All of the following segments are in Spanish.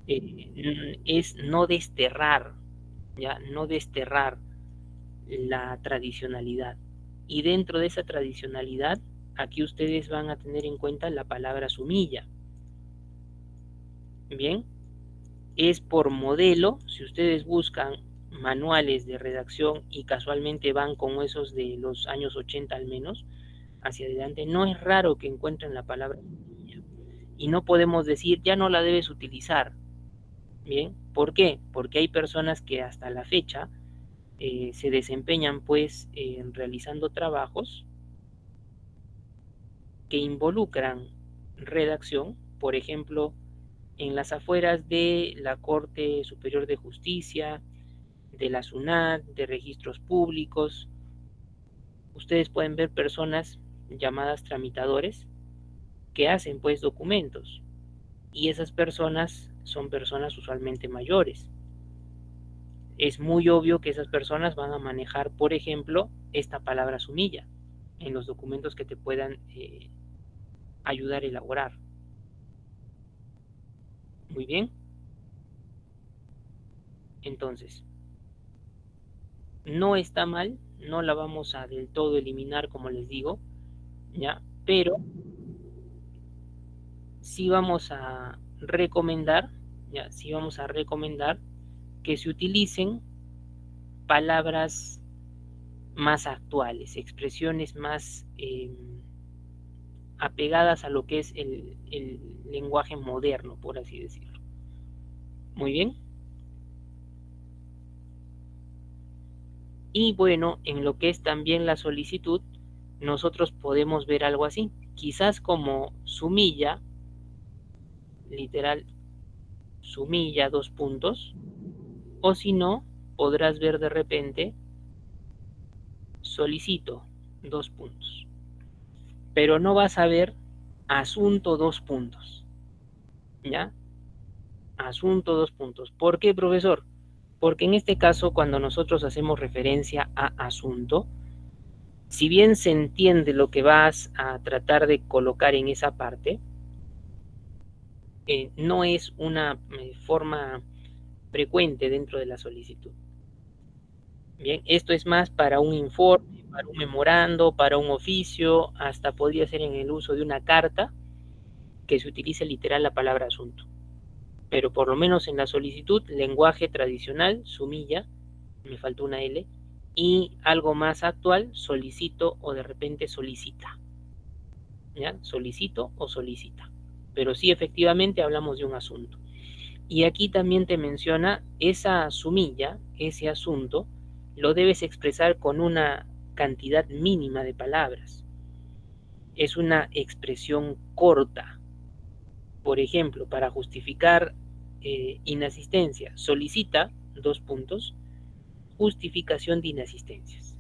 es no desterrar, ya, no desterrar la tradicionalidad. Y dentro de esa tradicionalidad, aquí ustedes van a tener en cuenta la palabra sumilla. Bien, es por modelo. Si ustedes buscan manuales de redacción y casualmente van con esos de los años 80 al menos, hacia adelante, no es raro que encuentren la palabra sumilla. Y no podemos decir, ya no la debes utilizar. Bien, ¿por qué? Porque hay personas que hasta la fecha se desempeñan pues realizando trabajos que involucran redacción, por ejemplo, en las afueras de la Corte Superior de Justicia, de la SUNAT, de registros públicos. Ustedes pueden ver personas llamadas tramitadores que hacen pues documentos, y esas personas son personas usualmente mayores. Es muy obvio que esas personas van a manejar, por ejemplo, esta palabra sumilla en los documentos que te puedan ayudar a elaborar. Muy bien, entonces, no está mal, no la vamos a del todo eliminar como les digo, ¿ya? Pero sí vamos a recomendar, ¿ya? Sí vamos a recomendar que se utilicen palabras más actuales, expresiones más apegadas a lo que es el lenguaje moderno, por así decirlo. Muy bien. Y bueno, en lo que es también la solicitud, nosotros podemos ver algo así. Quizás como sumilla, literal, sumilla, dos puntos. O si no, podrás ver de repente solicito, dos puntos. Pero no vas a ver asunto, dos puntos. ¿Ya? Asunto, dos puntos. ¿Por qué, profesor? Porque en este caso, cuando nosotros hacemos referencia a asunto, si bien se entiende lo que vas a tratar de colocar en esa parte, no es una forma frecuente dentro de la solicitud. Bien, esto es más para un informe, para un memorando, para un oficio, hasta podría ser en el uso de una carta que se utilice literal la palabra asunto. Pero por lo menos en la solicitud, lenguaje tradicional, sumilla, me faltó una L, y algo más actual, solicito o de repente solicita. ¿Ya? Solicito o solicita. Pero sí, efectivamente hablamos de un asunto. Y aquí también te menciona esa sumilla, ese asunto, lo debes expresar con una cantidad mínima de palabras. Es una expresión corta. Por ejemplo, para justificar inasistencia, solicita, dos puntos, justificación de inasistencias.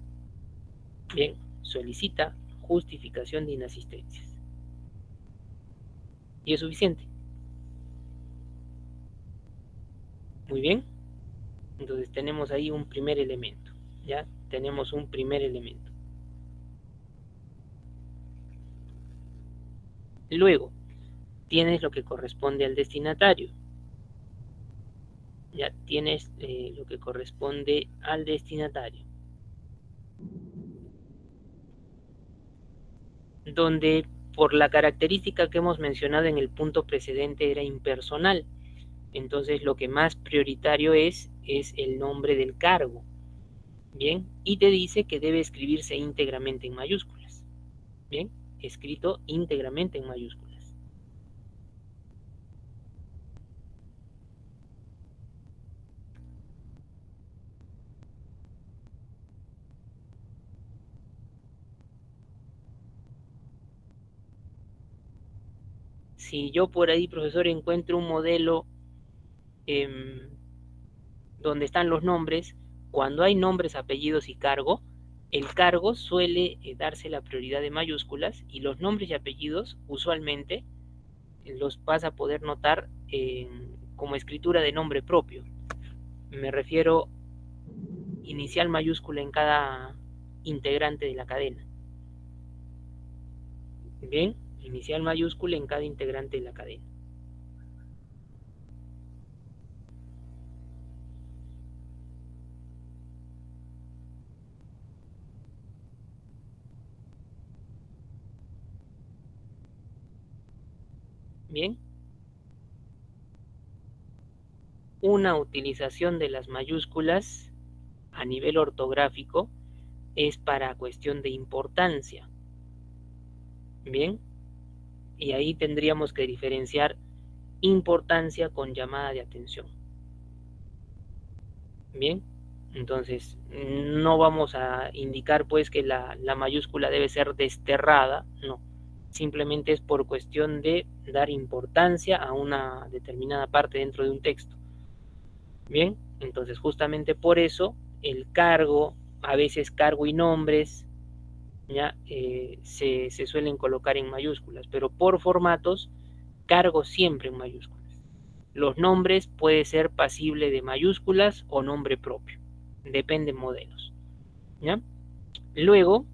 Bien, solicita justificación de inasistencias. Y es suficiente. Muy bien. Entonces tenemos ahí un primer elemento. Ya tenemos un primer elemento. Luego, tienes lo que corresponde al destinatario. Ya tienes lo que corresponde al destinatario. Donde por la característica que hemos mencionado en el punto precedente era impersonal. Entonces lo que más prioritario es el nombre del cargo. Bien, y te dice que debe escribirse íntegramente en mayúsculas. Bien, escrito íntegramente en mayúsculas. Si yo por ahí, profesor, encuentro un modelo eh, donde están los nombres, cuando hay nombres, apellidos y cargo, el cargo suele darse la prioridad de mayúsculas y los nombres y apellidos usualmente los vas a poder notar como escritura de nombre propio. Me refiero inicial mayúscula en cada integrante de la cadena. Bien, inicial mayúscula en cada integrante de la cadena. Bien. Una utilización de las mayúsculas a nivel ortográfico es para cuestión de importancia. Bien. Y ahí tendríamos que diferenciar importancia con llamada de atención. Bien. Entonces, no vamos a indicar pues que la mayúscula debe ser desterrada, no. Simplemente es por cuestión de dar importancia a una determinada parte dentro de un texto. Bien, entonces justamente por eso el cargo, a veces cargo y nombres, ya se suelen colocar en mayúsculas, pero por formatos, cargo siempre en mayúsculas. Los nombres puede ser pasible de mayúsculas o nombre propio. Depende de modelos. ¿Ya? Luego,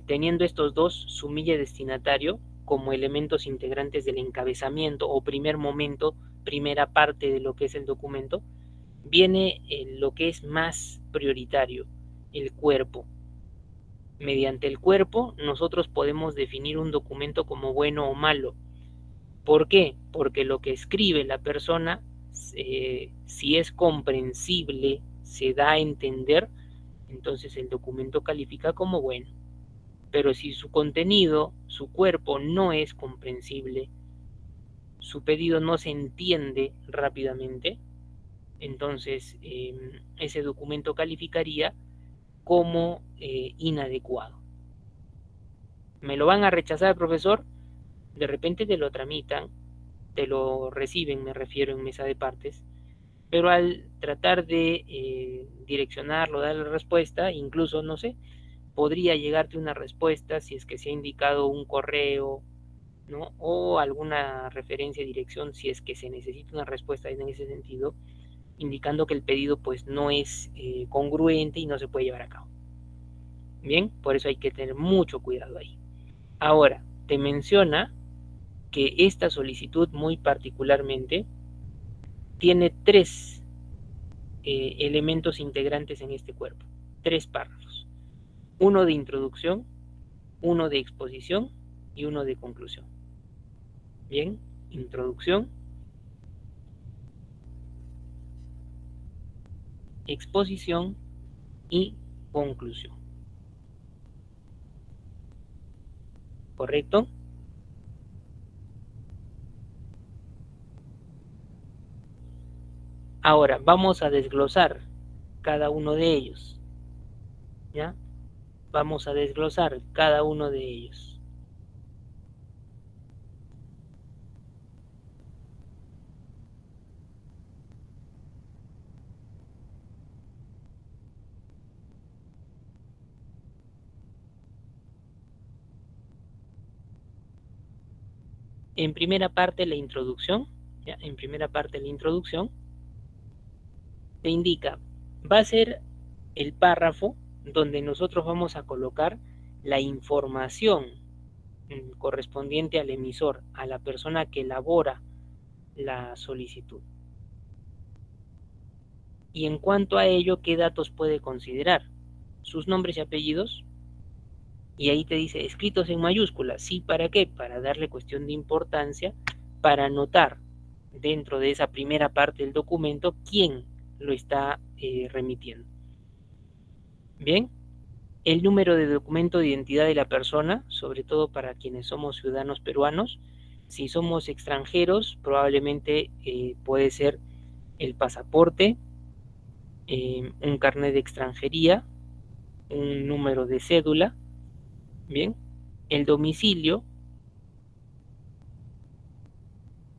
teniendo estos dos, sumilla y destinatario, como elementos integrantes del encabezamiento o primer momento, primera parte de lo que es el documento, viene lo que es más prioritario, el cuerpo. Mediante el cuerpo, nosotros podemos definir un documento como bueno o malo. ¿Por qué? Porque lo que escribe la persona, si es comprensible, se da a entender, entonces el documento califica como bueno. Pero si su contenido, su cuerpo no es comprensible, su pedido no se entiende rápidamente, entonces ese documento calificaría como inadecuado. ¿Me lo van a rechazar, profesor? De repente te lo tramitan, te lo reciben, me refiero en mesa de partes, pero al tratar de direccionarlo, darle respuesta, incluso, no sé, podría llegarte una respuesta si es que se ha indicado un correo, ¿no? O alguna referencia, dirección, si es que se necesita una respuesta en ese sentido, indicando que el pedido pues no es congruente y no se puede llevar a cabo. Bien, por eso hay que tener mucho cuidado ahí. Ahora, te menciona que esta solicitud muy particularmente tiene tres elementos integrantes en este cuerpo, tres párrafos. Uno de introducción, uno de exposición y uno de conclusión. Bien, introducción, exposición y conclusión. ¿Correcto? Ahora vamos a desglosar cada uno de ellos. ¿Ya? Vamos a desglosar cada uno de ellos. En primera parte la introducción, ¿ya? En primera parte la introducción te indica, va a ser el párrafo donde nosotros vamos a colocar la información correspondiente al emisor, a la persona que elabora la solicitud. Y en cuanto a ello, ¿qué datos puede considerar? Sus nombres y apellidos. Y ahí te dice escritos en mayúsculas. ¿Sí? ¿Para qué? Para darle cuestión de importancia, para anotar dentro de esa primera parte del documento quién lo está remitiendo. Bien, el número de documento de identidad de la persona, sobre todo para quienes somos ciudadanos peruanos. Si somos extranjeros, probablemente puede ser el pasaporte, un carnet de extranjería, un número de cédula, bien, el domicilio,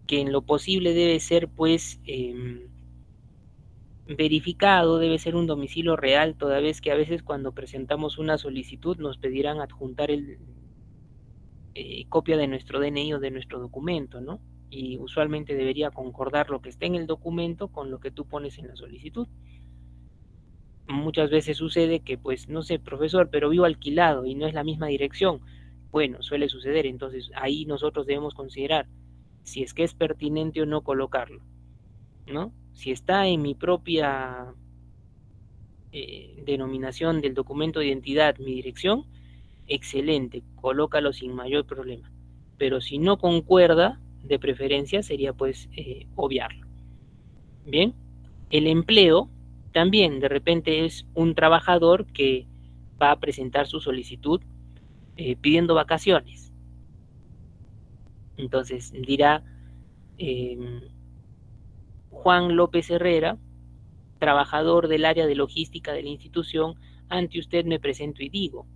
que en lo posible debe ser pues verificado, debe ser un domicilio real, toda vez que a veces cuando presentamos una solicitud nos pedirán adjuntar copia de nuestro DNI o de nuestro documento, ¿no? Y usualmente debería concordar lo que está en el documento con lo que tú pones en la solicitud. Muchas veces sucede que, pues, no sé, profesor, pero vivo alquilado y no es la misma dirección. Bueno, suele suceder, entonces ahí nosotros debemos considerar si es que es pertinente o no colocarlo, ¿no? Si está en mi propia denominación del documento de identidad, mi dirección, excelente, colócalo sin mayor problema. Pero si no concuerda, de preferencia sería pues obviarlo. Bien, el empleo también de repente es un trabajador que va a presentar su solicitud pidiendo vacaciones. Entonces dirá Juan López Herrera, trabajador del área de logística de la institución, ante usted me presento y digo,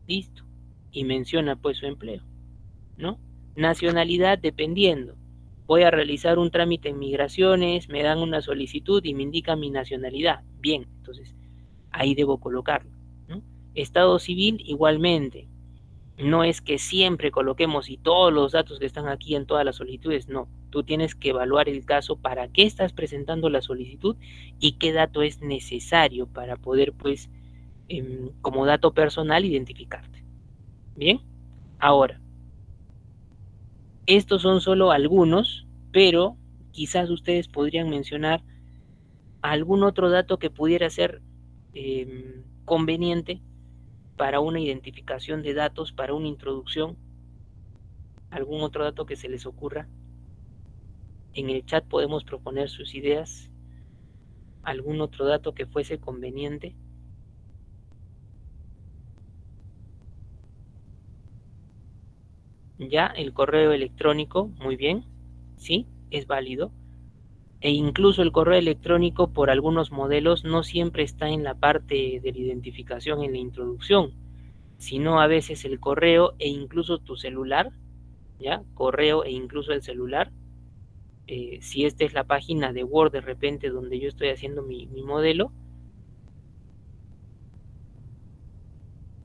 listo, y menciona pues su empleo, ¿no? Nacionalidad dependiendo. Voy a realizar un trámite en migraciones, me dan una solicitud y me indican mi nacionalidad. Bien, entonces ahí debo colocarlo, ¿no? Estado civil igualmente. No es que siempre coloquemos y todos los datos que están aquí en todas las solicitudes, no. Tú tienes que evaluar el caso para qué estás presentando la solicitud y qué dato es necesario para poder, pues, como dato personal, identificarte. Bien, ahora, estos son solo algunos, pero quizás ustedes podrían mencionar algún otro dato que pudiera ser conveniente para una identificación de datos, para una introducción, algún otro dato que se les ocurra. En el chat podemos proponer sus ideas, algún otro dato que fuese conveniente. Ya, el correo electrónico, muy bien, sí, es válido. E incluso el correo electrónico por algunos modelos no siempre está en la parte de la identificación en la introducción, sino a veces el correo e incluso tu celular, ya, correo e incluso el celular. Si esta es la página de Word de repente donde yo estoy haciendo mi modelo,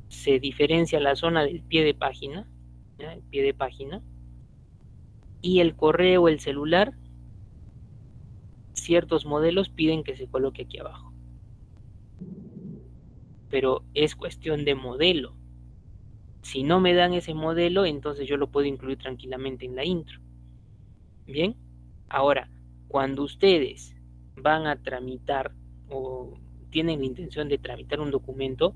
se diferencia la zona del pie de página, ¿ya? El pie de página, y el correo, el celular, ciertos modelos piden que se coloque aquí abajo. Pero es cuestión de modelo. Si no me dan ese modelo, entonces yo lo puedo incluir tranquilamente en la intro. Bien, ahora, cuando ustedes van a tramitar o tienen la intención de tramitar un documento,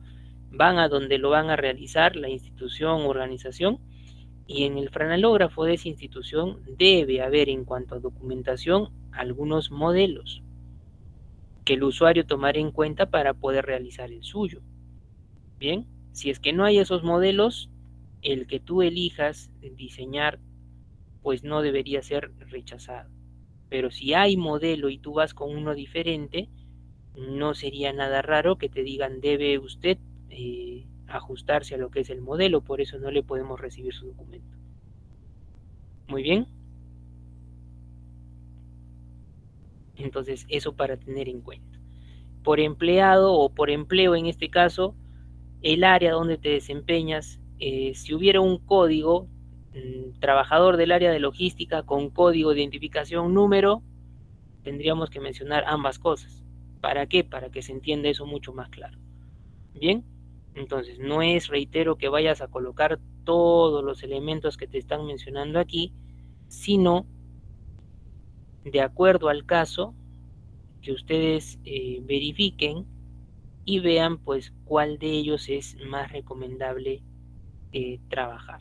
van a donde lo van a realizar, la institución o organización, y en el franelógrafo de esa institución debe haber en cuanto a documentación algunos modelos que el usuario tomará en cuenta para poder realizar el suyo. Bien, si es que no hay esos modelos, el que tú elijas diseñar pues no debería ser rechazado. Pero si hay modelo y tú vas con uno diferente, no sería nada raro que te digan debe usted ajustarse a lo que es el modelo, por eso no le podemos recibir su documento. Muy bien. Entonces, eso para tener en cuenta. Por empleado o por empleo en este caso, el área donde te desempeñas, si hubiera un código, trabajador del área de logística con código de identificación número, tendríamos que mencionar ambas cosas. ¿Para qué? Para que se entienda eso mucho más claro. Bien, entonces no es, reitero, que vayas a colocar todos los elementos que te están mencionando aquí, sino de acuerdo al caso que ustedes verifiquen y vean pues cuál de ellos es más recomendable trabajar.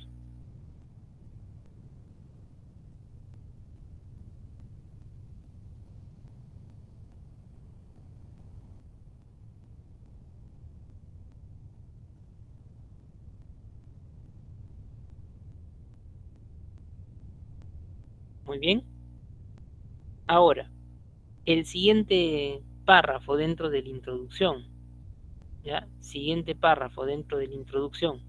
Muy bien. Ahora, el siguiente párrafo dentro de la introducción, ¿ya? Siguiente párrafo dentro de la introducción.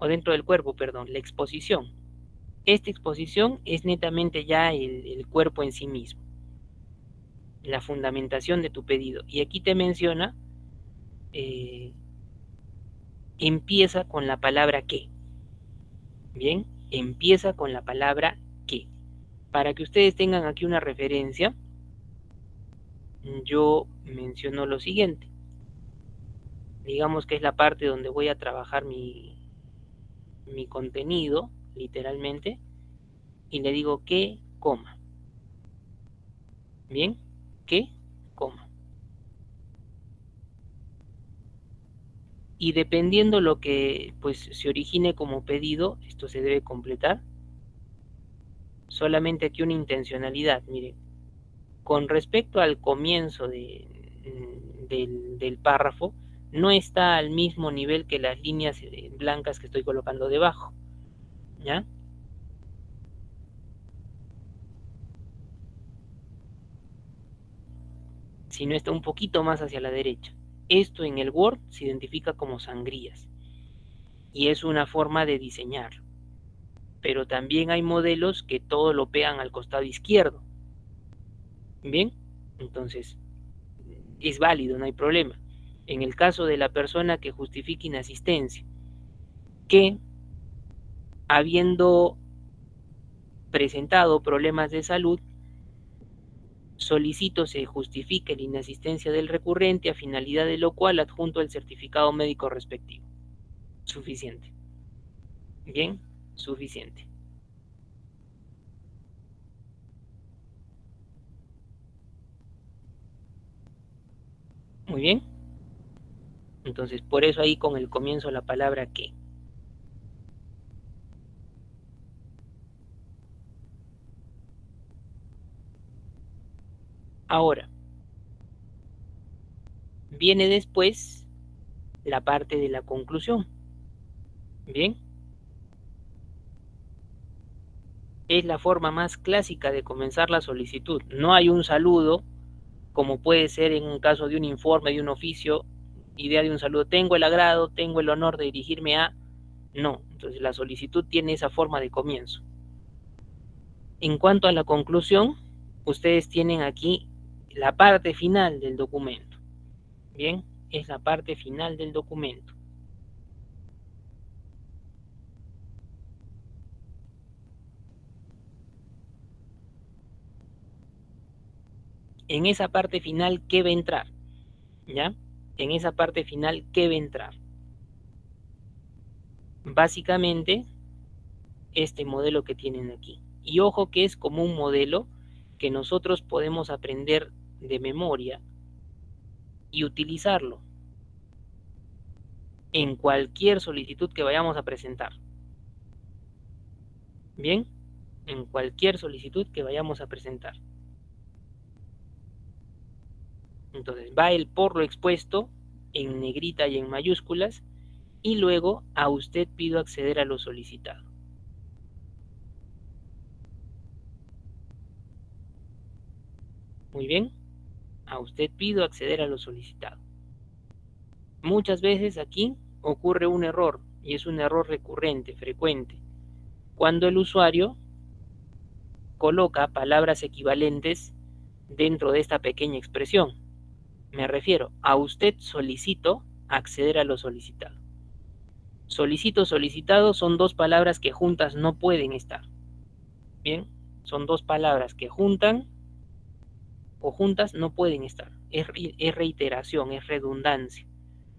O dentro del cuerpo, perdón, la exposición. Esta exposición es netamente ya el cuerpo en sí mismo, la fundamentación de tu pedido. Y aquí te menciona, eh, empieza con la palabra que. Bien, empieza con la palabra que. Para que ustedes tengan aquí una referencia, yo menciono lo siguiente. Digamos que es la parte donde voy a trabajar mi mi contenido, literalmente, y le digo que, coma. Bien, que, coma. Y dependiendo lo que pues se origine como pedido, esto se debe completar. Solamente aquí una intencionalidad, miren. Con respecto al comienzo del párrafo, no está al mismo nivel que las líneas blancas que estoy colocando debajo, ¿ya? Sino está un poquito más hacia la derecha. Esto en el Word se identifica como sangrías y es una forma de diseñar. Pero también hay modelos que todo lo pegan al costado izquierdo. Bien, entonces es válido, no hay problema. En el caso de la persona que justifique inasistencia, que habiendo presentado problemas de salud, solicito se justifique la inasistencia del recurrente, a finalidad de lo cual adjunto el certificado médico respectivo. Suficiente. Bien, suficiente. Muy bien. Entonces, por eso ahí con el comienzo la palabra que. Ahora, viene después la parte de la conclusión. Bien, es la forma más clásica de comenzar la solicitud. No hay un saludo, como puede ser en un caso de un informe, de un oficio, idea de un saludo. Tengo el agrado, tengo el honor de dirigirme a... No, entonces la solicitud tiene esa forma de comienzo. En cuanto a la conclusión, ustedes tienen aquí la parte final del documento. Bien, es la parte final del documento. En esa parte final, ¿qué va a entrar? ¿Ya? En esa parte final, ¿qué va a entrar? Básicamente, este modelo que tienen aquí. Y ojo que es como un modelo que nosotros podemos aprender de memoria y utilizarlo en cualquier solicitud que vayamos a presentar. Bien, en cualquier solicitud que vayamos a presentar. Entonces va el por lo expuesto en negrita y en mayúsculas y luego a usted pido acceder a lo solicitado. Muy bien, a usted pido acceder a lo solicitado. Muchas veces aquí ocurre un error y es un error recurrente, frecuente, cuando el usuario coloca palabras equivalentes dentro de esta pequeña expresión. Me refiero, a usted solicito acceder a lo solicitado. Solicito, solicitado son dos palabras que juntas no pueden estar. Bien, son dos palabras que juntan o juntas no pueden estar. Es reiteración, es redundancia.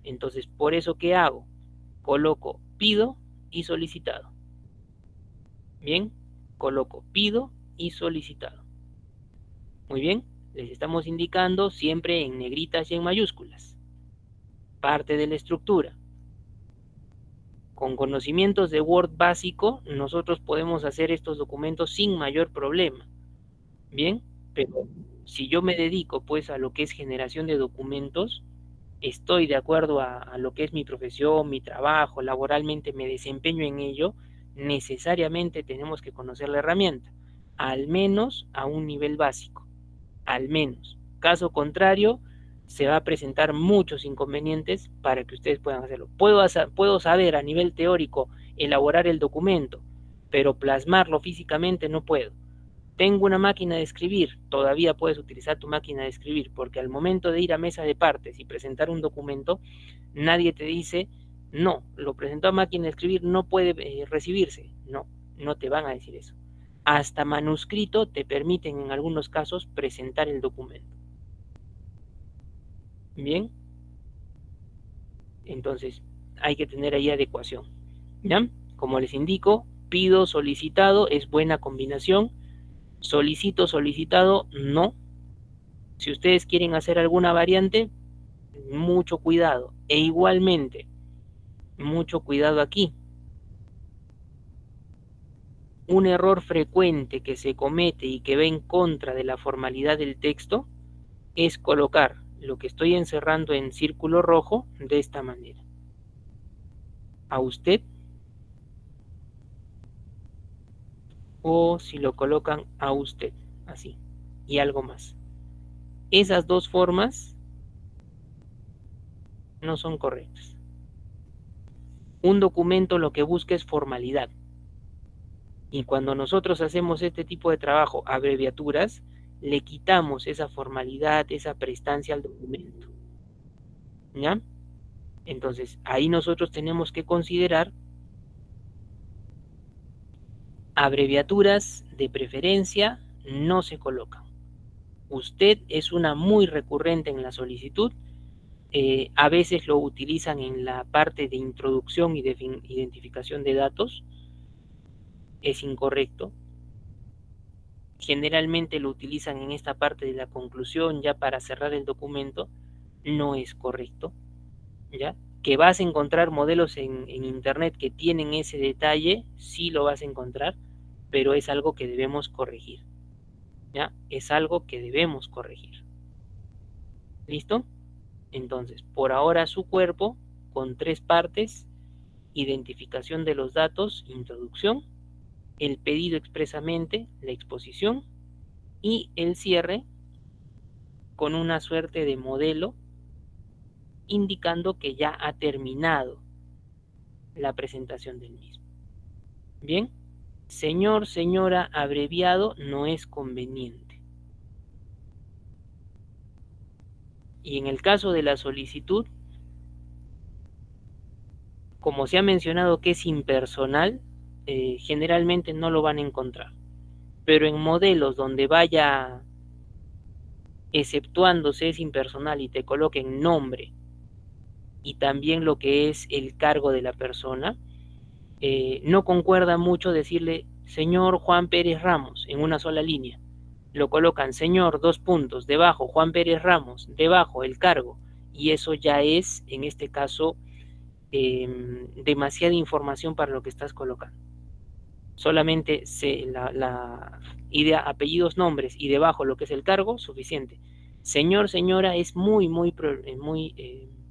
Entonces, por eso, ¿qué hago? Coloco pido y solicitado. Bien, coloco pido y solicitado. Muy bien, les estamos indicando siempre en negritas y en mayúsculas. Parte de la estructura. Con conocimientos de Word básico, nosotros podemos hacer estos documentos sin mayor problema. Bien, pero si yo me dedico pues a lo que es generación de documentos, estoy de acuerdo a lo que es mi profesión, mi trabajo, laboralmente me desempeño en ello, necesariamente tenemos que conocer la herramienta, al menos a un nivel básico, al menos. Caso contrario, se va a presentar muchos inconvenientes para que ustedes puedan hacerlo. Puedo saber a nivel teórico elaborar el documento, pero plasmarlo físicamente no puedo. Tengo una máquina de escribir, todavía puedes utilizar tu máquina de escribir, porque al momento de ir a mesa de partes y presentar un documento, nadie te dice, no, lo presentó a máquina de escribir, no puede recibirse. No, no te van a decir eso. Hasta manuscrito te permiten en algunos casos presentar el documento. Bien, entonces hay que tener ahí adecuación. ¿Ya? Como les indico, pido, solicitado es buena combinación. Solicito, solicitado, no. Si ustedes quieren hacer alguna variante, mucho cuidado. E igualmente, mucho cuidado aquí. Un error frecuente que se comete y que va en contra de la formalidad del texto es colocar lo que estoy encerrando en círculo rojo de esta manera. A usted, o si lo colocan a usted, así, y algo más. Esas dos formas no son correctas. Un documento lo que busca es formalidad. Y cuando nosotros hacemos este tipo de trabajo, abreviaturas, le quitamos esa formalidad, esa prestancia al documento. ¿Ya? Entonces, ahí nosotros tenemos que considerar abreviaturas de preferencia no se colocan. Usted es una muy recurrente en la solicitud. A veces lo utilizan en la parte de introducción y de identificación de datos. Es incorrecto. Generalmente lo utilizan en esta parte de la conclusión ya para cerrar el documento. No es correcto. ¿Ya? Que vas a encontrar modelos en internet que tienen ese detalle, sí lo vas a encontrar, pero es algo que debemos corregir. ¿Ya? Es algo que debemos corregir. ¿Listo? Entonces, por ahora su cuerpo, con 3 partes: identificación de los datos, introducción, el pedido expresamente, la exposición, y el cierre con una suerte de modelo indicando que ya ha terminado la presentación del mismo. Bien, señor, señora, abreviado no es conveniente. Y en el caso de la solicitud, como se ha mencionado que es impersonal, generalmente no lo van a encontrar. Pero en modelos donde vaya exceptuándose es impersonal y te coloquen nombre y también lo que es el cargo de la persona, no concuerda mucho decirle señor Juan Pérez Ramos en una sola línea. Lo colocan señor, 2 puntos, debajo Juan Pérez Ramos, debajo el cargo, y eso ya es, en este caso, demasiada información para lo que estás colocando. Solamente la idea, apellidos, nombres y debajo lo que es el cargo, suficiente. Señor, señora es muy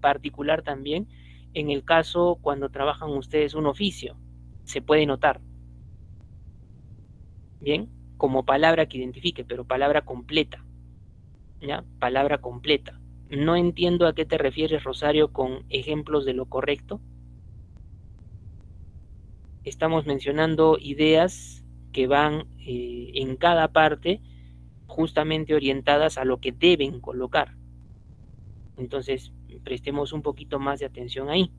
particular también en el caso cuando trabajan ustedes un oficio. Se puede notar. Bien, como palabra que identifique, pero palabra completa. ¿Ya? Palabra completa. No entiendo a qué te refieres, Rosario, con ejemplos de lo correcto. Estamos mencionando ideas que van en cada parte justamente orientadas a lo que deben colocar. Entonces, prestemos un poquito más de atención ahí.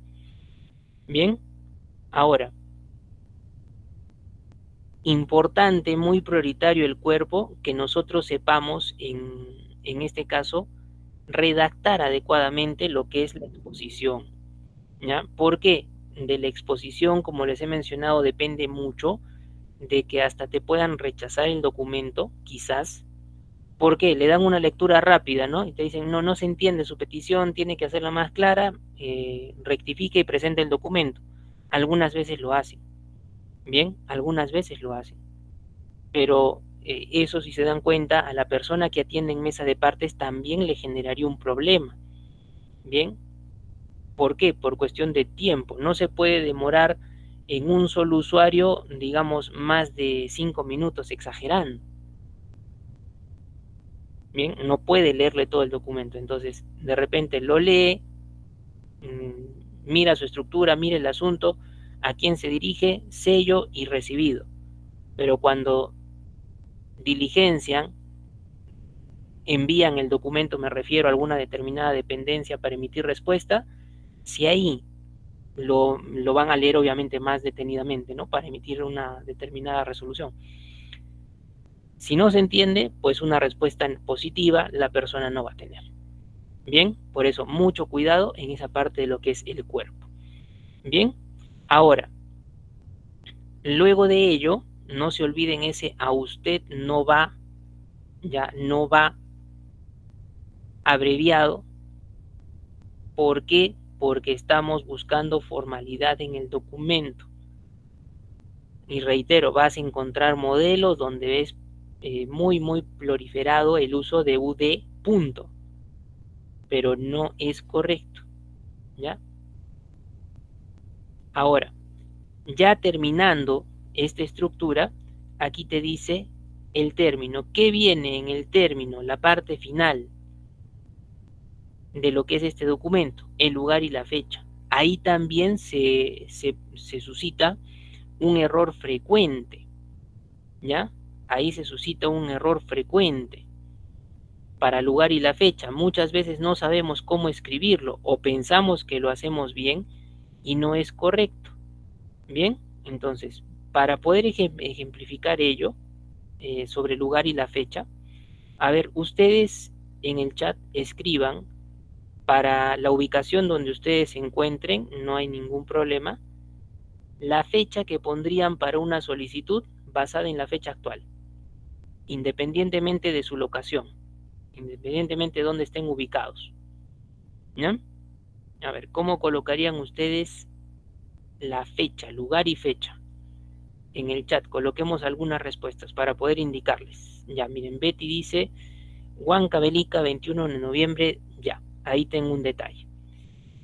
Bien, ahora, importante, muy prioritario el cuerpo, que nosotros sepamos, en este caso, redactar adecuadamente lo que es la exposición. ¿Ya? ¿Por qué? De la exposición, como les he mencionado, depende mucho de que hasta te puedan rechazar el documento, quizás. ¿Por qué? Le dan una lectura rápida, ¿no? Y te dicen, no se entiende su petición, tiene que hacerla más clara, rectifique y presente el documento. Algunas veces lo hacen. Bien, algunas veces lo hacen. Pero eso, si se dan cuenta, a la persona que atiende en mesa de partes también le generaría un problema. Bien, ¿por qué? Por cuestión de tiempo. No se puede demorar en un solo usuario, digamos, más de 5 minutos, exagerando. Bien, no puede leerle todo el documento. Entonces, de repente lo lee, mira su estructura, mira el asunto, a quién se dirige, sello y recibido. Pero cuando diligencian, envían el documento, me refiero a alguna determinada dependencia para emitir respuesta, si ahí lo van a leer obviamente más detenidamente, ¿no? Para emitir una determinada resolución. Si no se entiende, pues una respuesta positiva la persona no va a tener. Bien, por eso mucho cuidado en esa parte de lo que es el cuerpo. Bien, ahora, Luego de ello, no se olviden ese a usted no va, ya no va abreviado. ¿Por qué? Porque estamos buscando formalidad en el documento. Y reitero, vas a encontrar modelos donde ves muy proliferado el uso de UD punto, pero no es correcto, ¿ya? Ahora, ya terminando esta estructura, aquí te dice el término. ¿Qué viene en el término? La parte final de lo que es este documento, el lugar y la fecha. Ahí también se suscita un error frecuente, ¿ya? Ahí se suscita un error frecuente para lugar y la fecha. Muchas veces no sabemos cómo escribirlo o pensamos que lo hacemos bien y no es correcto. Bien, entonces, para poder ejemplificar ello sobre el lugar y la fecha, a ver, ustedes en el chat escriban para la ubicación donde ustedes se encuentren, no hay ningún problema, la fecha que pondrían para una solicitud basada en la fecha actual, independientemente de su locación, independientemente de dónde estén ubicados. ¿Ya? A ver, ¿cómo colocarían ustedes la fecha, lugar y fecha? En el chat coloquemos algunas respuestas para poder indicarles. Ya, miren, Betty dice Huancavelica, 21 de noviembre, ya, ahí tengo un detalle.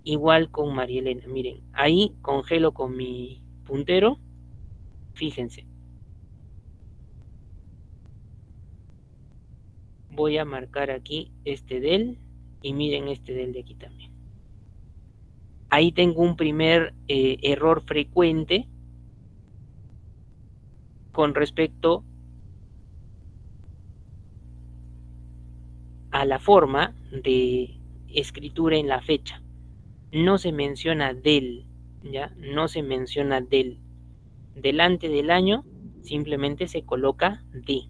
Igual con María Elena, miren, ahí congelo con mi puntero, fíjense. Voy a marcar aquí este del y miren este del de aquí también. Ahí tengo un primer error frecuente con respecto a la forma de escritura en la fecha. No se menciona del, ¿ya? No se menciona del. Delante del año simplemente se coloca de,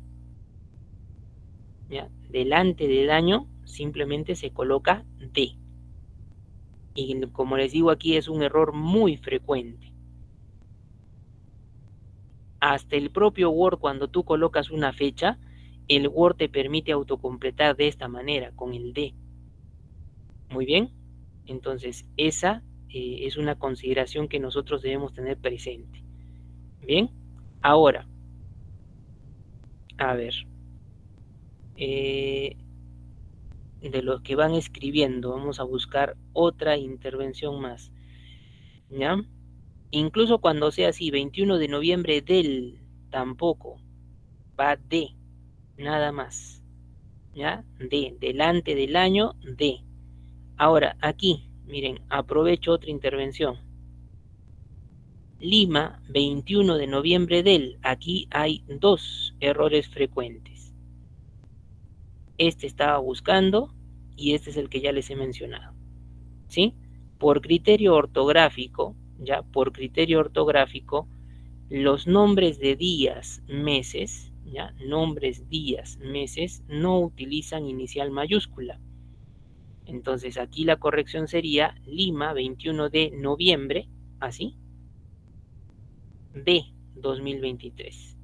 ¿ya? Delante del año simplemente se coloca de. Y como les digo aquí es un error muy frecuente. Hasta el propio Word cuando tú colocas una fecha, el Word te permite autocompletar de esta manera, con el de. Muy bien, entonces esa es una consideración que nosotros debemos tener presente. Bien, ahora, a ver, de los que van escribiendo, vamos a buscar otra intervención más. ¿Ya? Incluso cuando sea así, 21 de noviembre del, tampoco, va de, nada más. ¿Ya? De, delante del año, de. Ahora, aquí, miren, aprovecho otra intervención. Lima, 21 de noviembre del. Aquí hay dos errores frecuentes. Este estaba buscando y este es el que ya les he mencionado. ¿Sí? Por criterio ortográfico, ya, por criterio ortográfico, los nombres de días, meses, ya, nombres, días, meses, no utilizan inicial mayúscula. Entonces aquí la corrección sería Lima, 21 de noviembre, así, de 2023.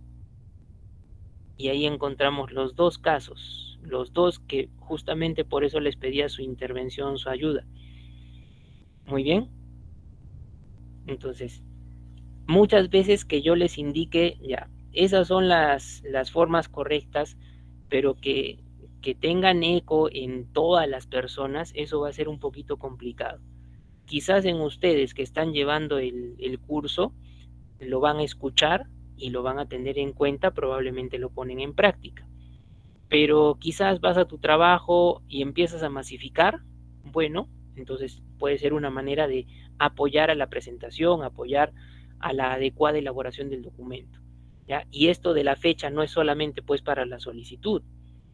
Y ahí encontramos los dos casos, los dos que justamente por eso les pedía su intervención, su ayuda. Muy bien. Entonces, muchas veces que yo les indique, ya, esas son las formas correctas, pero que tengan eco en todas las personas, eso va a ser un poquito complicado. Quizás en ustedes que están llevando el curso, lo van a escuchar y lo van a tener en cuenta, probablemente lo ponen en práctica. Pero quizás vas a tu trabajo y empiezas a masificar, bueno, entonces puede ser una manera de apoyar a la presentación, apoyar a la adecuada elaboración del documento. ¿Ya? Y esto de la fecha no es solamente pues para la solicitud.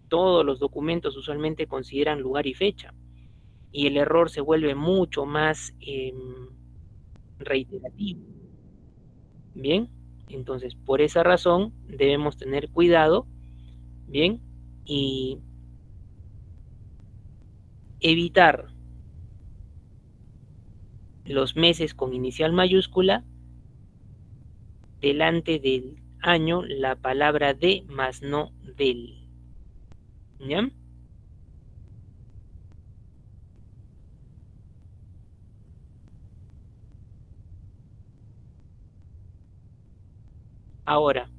Todos los documentos usualmente consideran lugar y fecha. Y el error se vuelve mucho más reiterativo. Bien, entonces por esa razón debemos tener cuidado, bien, y evitar los meses con inicial mayúscula delante del año la palabra de más no del. ¿Ya? Ahora,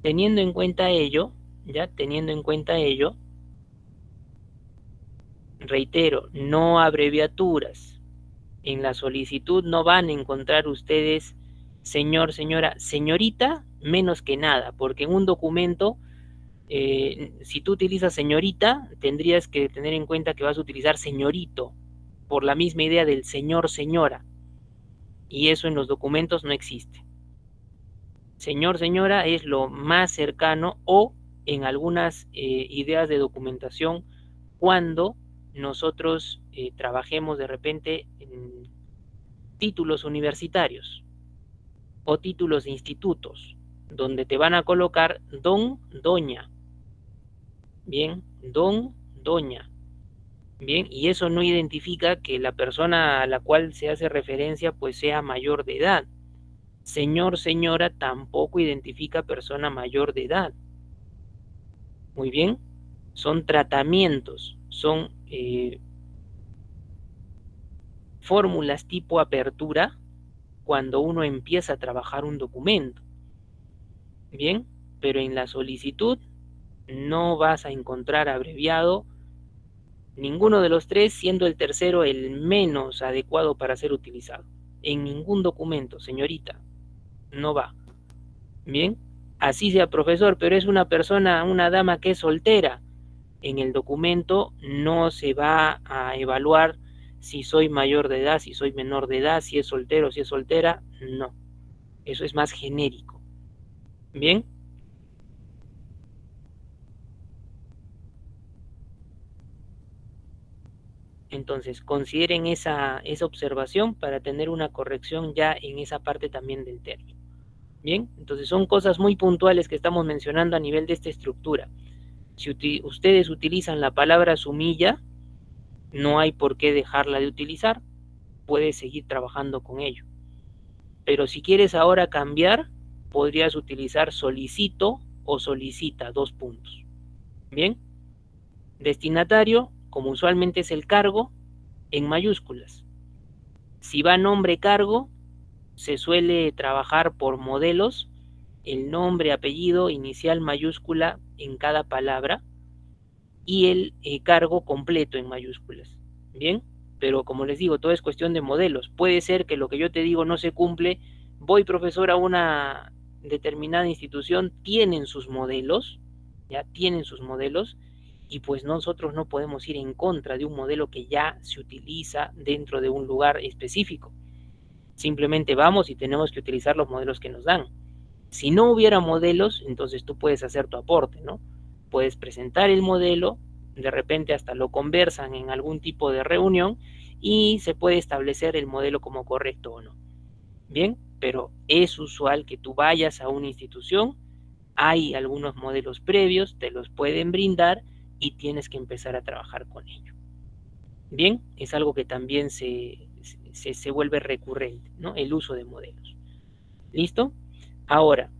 teniendo en cuenta ello, ya teniendo en cuenta ello, reitero, no abreviaturas. En la solicitud no van a encontrar ustedes señor, señora, señorita, menos que nada, porque en un documento, si tú utilizas señorita, tendrías que tener en cuenta que vas a utilizar señorito, por la misma idea del señor, señora, y eso en los documentos no existe. Señor, señora es lo más cercano, o en algunas ideas de documentación, cuando nosotros trabajemos de repente en títulos universitarios o títulos de institutos, donde te van a colocar don, doña, bien, don, doña, bien, y eso no identifica que la persona a la cual se hace referencia pues sea mayor de edad. Señor, señora tampoco identifica persona mayor de edad. Muy bien, son tratamientos, son fórmulas tipo apertura cuando uno empieza a trabajar un documento. Bien, pero en la solicitud no vas a encontrar abreviado ninguno de los tres, siendo el tercero el menos adecuado para ser utilizado. En ningún documento, señorita, no va. Bien, así sea profesor, pero es una persona, una dama que es soltera. En el documento no se va a evaluar si soy mayor de edad, si soy menor de edad, si es soltero, si es soltera, no. Eso es más genérico. Bien. Entonces, consideren esa observación para tener una corrección ya en esa parte también del término. Bien, entonces son cosas muy puntuales que estamos mencionando a nivel de esta estructura. Si ustedes utilizan la palabra sumilla, no hay por qué dejarla de utilizar, puedes seguir trabajando con ello. Pero si quieres ahora cambiar, podrías utilizar solicito o solicita, dos puntos. Bien, destinatario, como usualmente es el cargo, en mayúsculas. Si va nombre cargo, se suele trabajar por modelos, el nombre, apellido, inicial, mayúscula en cada palabra y el cargo completo en mayúsculas. Bien, pero como les digo, todo es cuestión de modelos. Puede ser que lo que yo te digo no se cumple. Voy, profesor, a una determinada institución, tienen sus modelos, ya tienen sus modelos, y pues nosotros no podemos ir en contra de un modelo que ya se utiliza dentro de un lugar específico. Simplemente vamos y tenemos que utilizar los modelos que nos dan. Si no hubiera modelos, entonces tú puedes hacer tu aporte, ¿no? Puedes presentar el modelo, de repente hasta lo conversan en algún tipo de reunión y se puede establecer el modelo como correcto o no. Bien, pero es usual que tú vayas a una institución, hay algunos modelos previos, te los pueden brindar y tienes que empezar a trabajar con ello. Bien, es algo que también se vuelve recurrente, ¿no? El uso de modelos. ¿Listo? Ahora,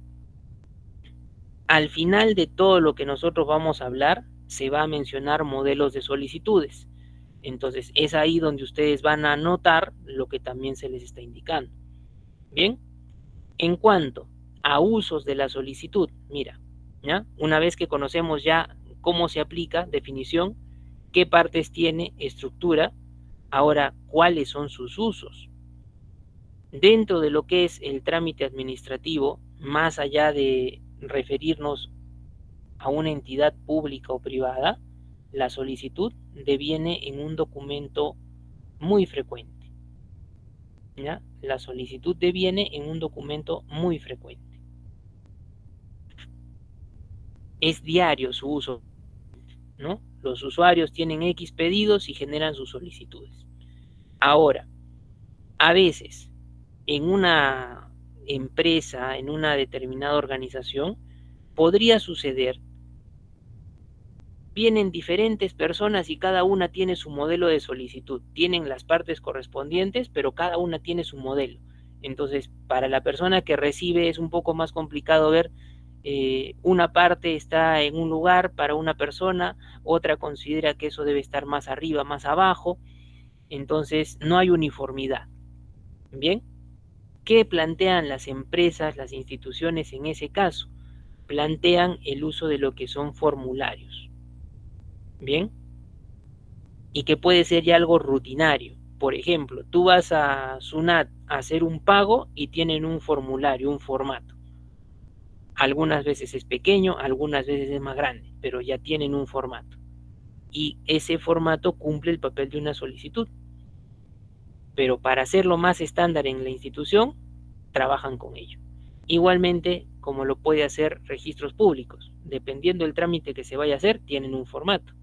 al final de todo lo que nosotros vamos a hablar, se va a mencionar modelos de solicitudes. Entonces, es ahí donde ustedes van a anotar lo que también se les está indicando. Bien, en cuanto a usos de la solicitud, mira, ¿ya? Una vez que conocemos ya cómo se aplica, definición, qué partes tiene, estructura, ahora, ¿cuáles son sus usos? Dentro de lo que es el trámite administrativo, más allá de referirnos a una entidad pública o privada, la solicitud deviene en un documento muy frecuente. ¿Ya? La solicitud deviene en un documento muy frecuente. Es diario su uso, ¿no? Los usuarios tienen X pedidos y generan sus solicitudes. Ahora, a veces, en una empresa, en una determinada organización, podría suceder, vienen diferentes personas y cada una tiene su modelo de solicitud, tienen las partes correspondientes, pero cada una tiene su modelo. Entonces, para la persona que recibe es un poco más complicado ver una parte está en un lugar para una persona, otra considera que eso debe estar más arriba, más abajo, entonces no hay uniformidad. Bien, ¿qué plantean las empresas, las instituciones en ese caso? Plantean el uso de lo que son formularios. Bien, y que puede ser ya algo rutinario. Por ejemplo, tú vas a SUNAT a hacer un pago y tienen un formulario, un formato. Algunas veces es pequeño, algunas veces es más grande, pero ya tienen un formato. Y ese formato cumple el papel de una solicitud. Pero para hacerlo más estándar en la institución, trabajan con ello. Igualmente, como lo puede hacer registros públicos, dependiendo del trámite que se vaya a hacer, tienen un formato,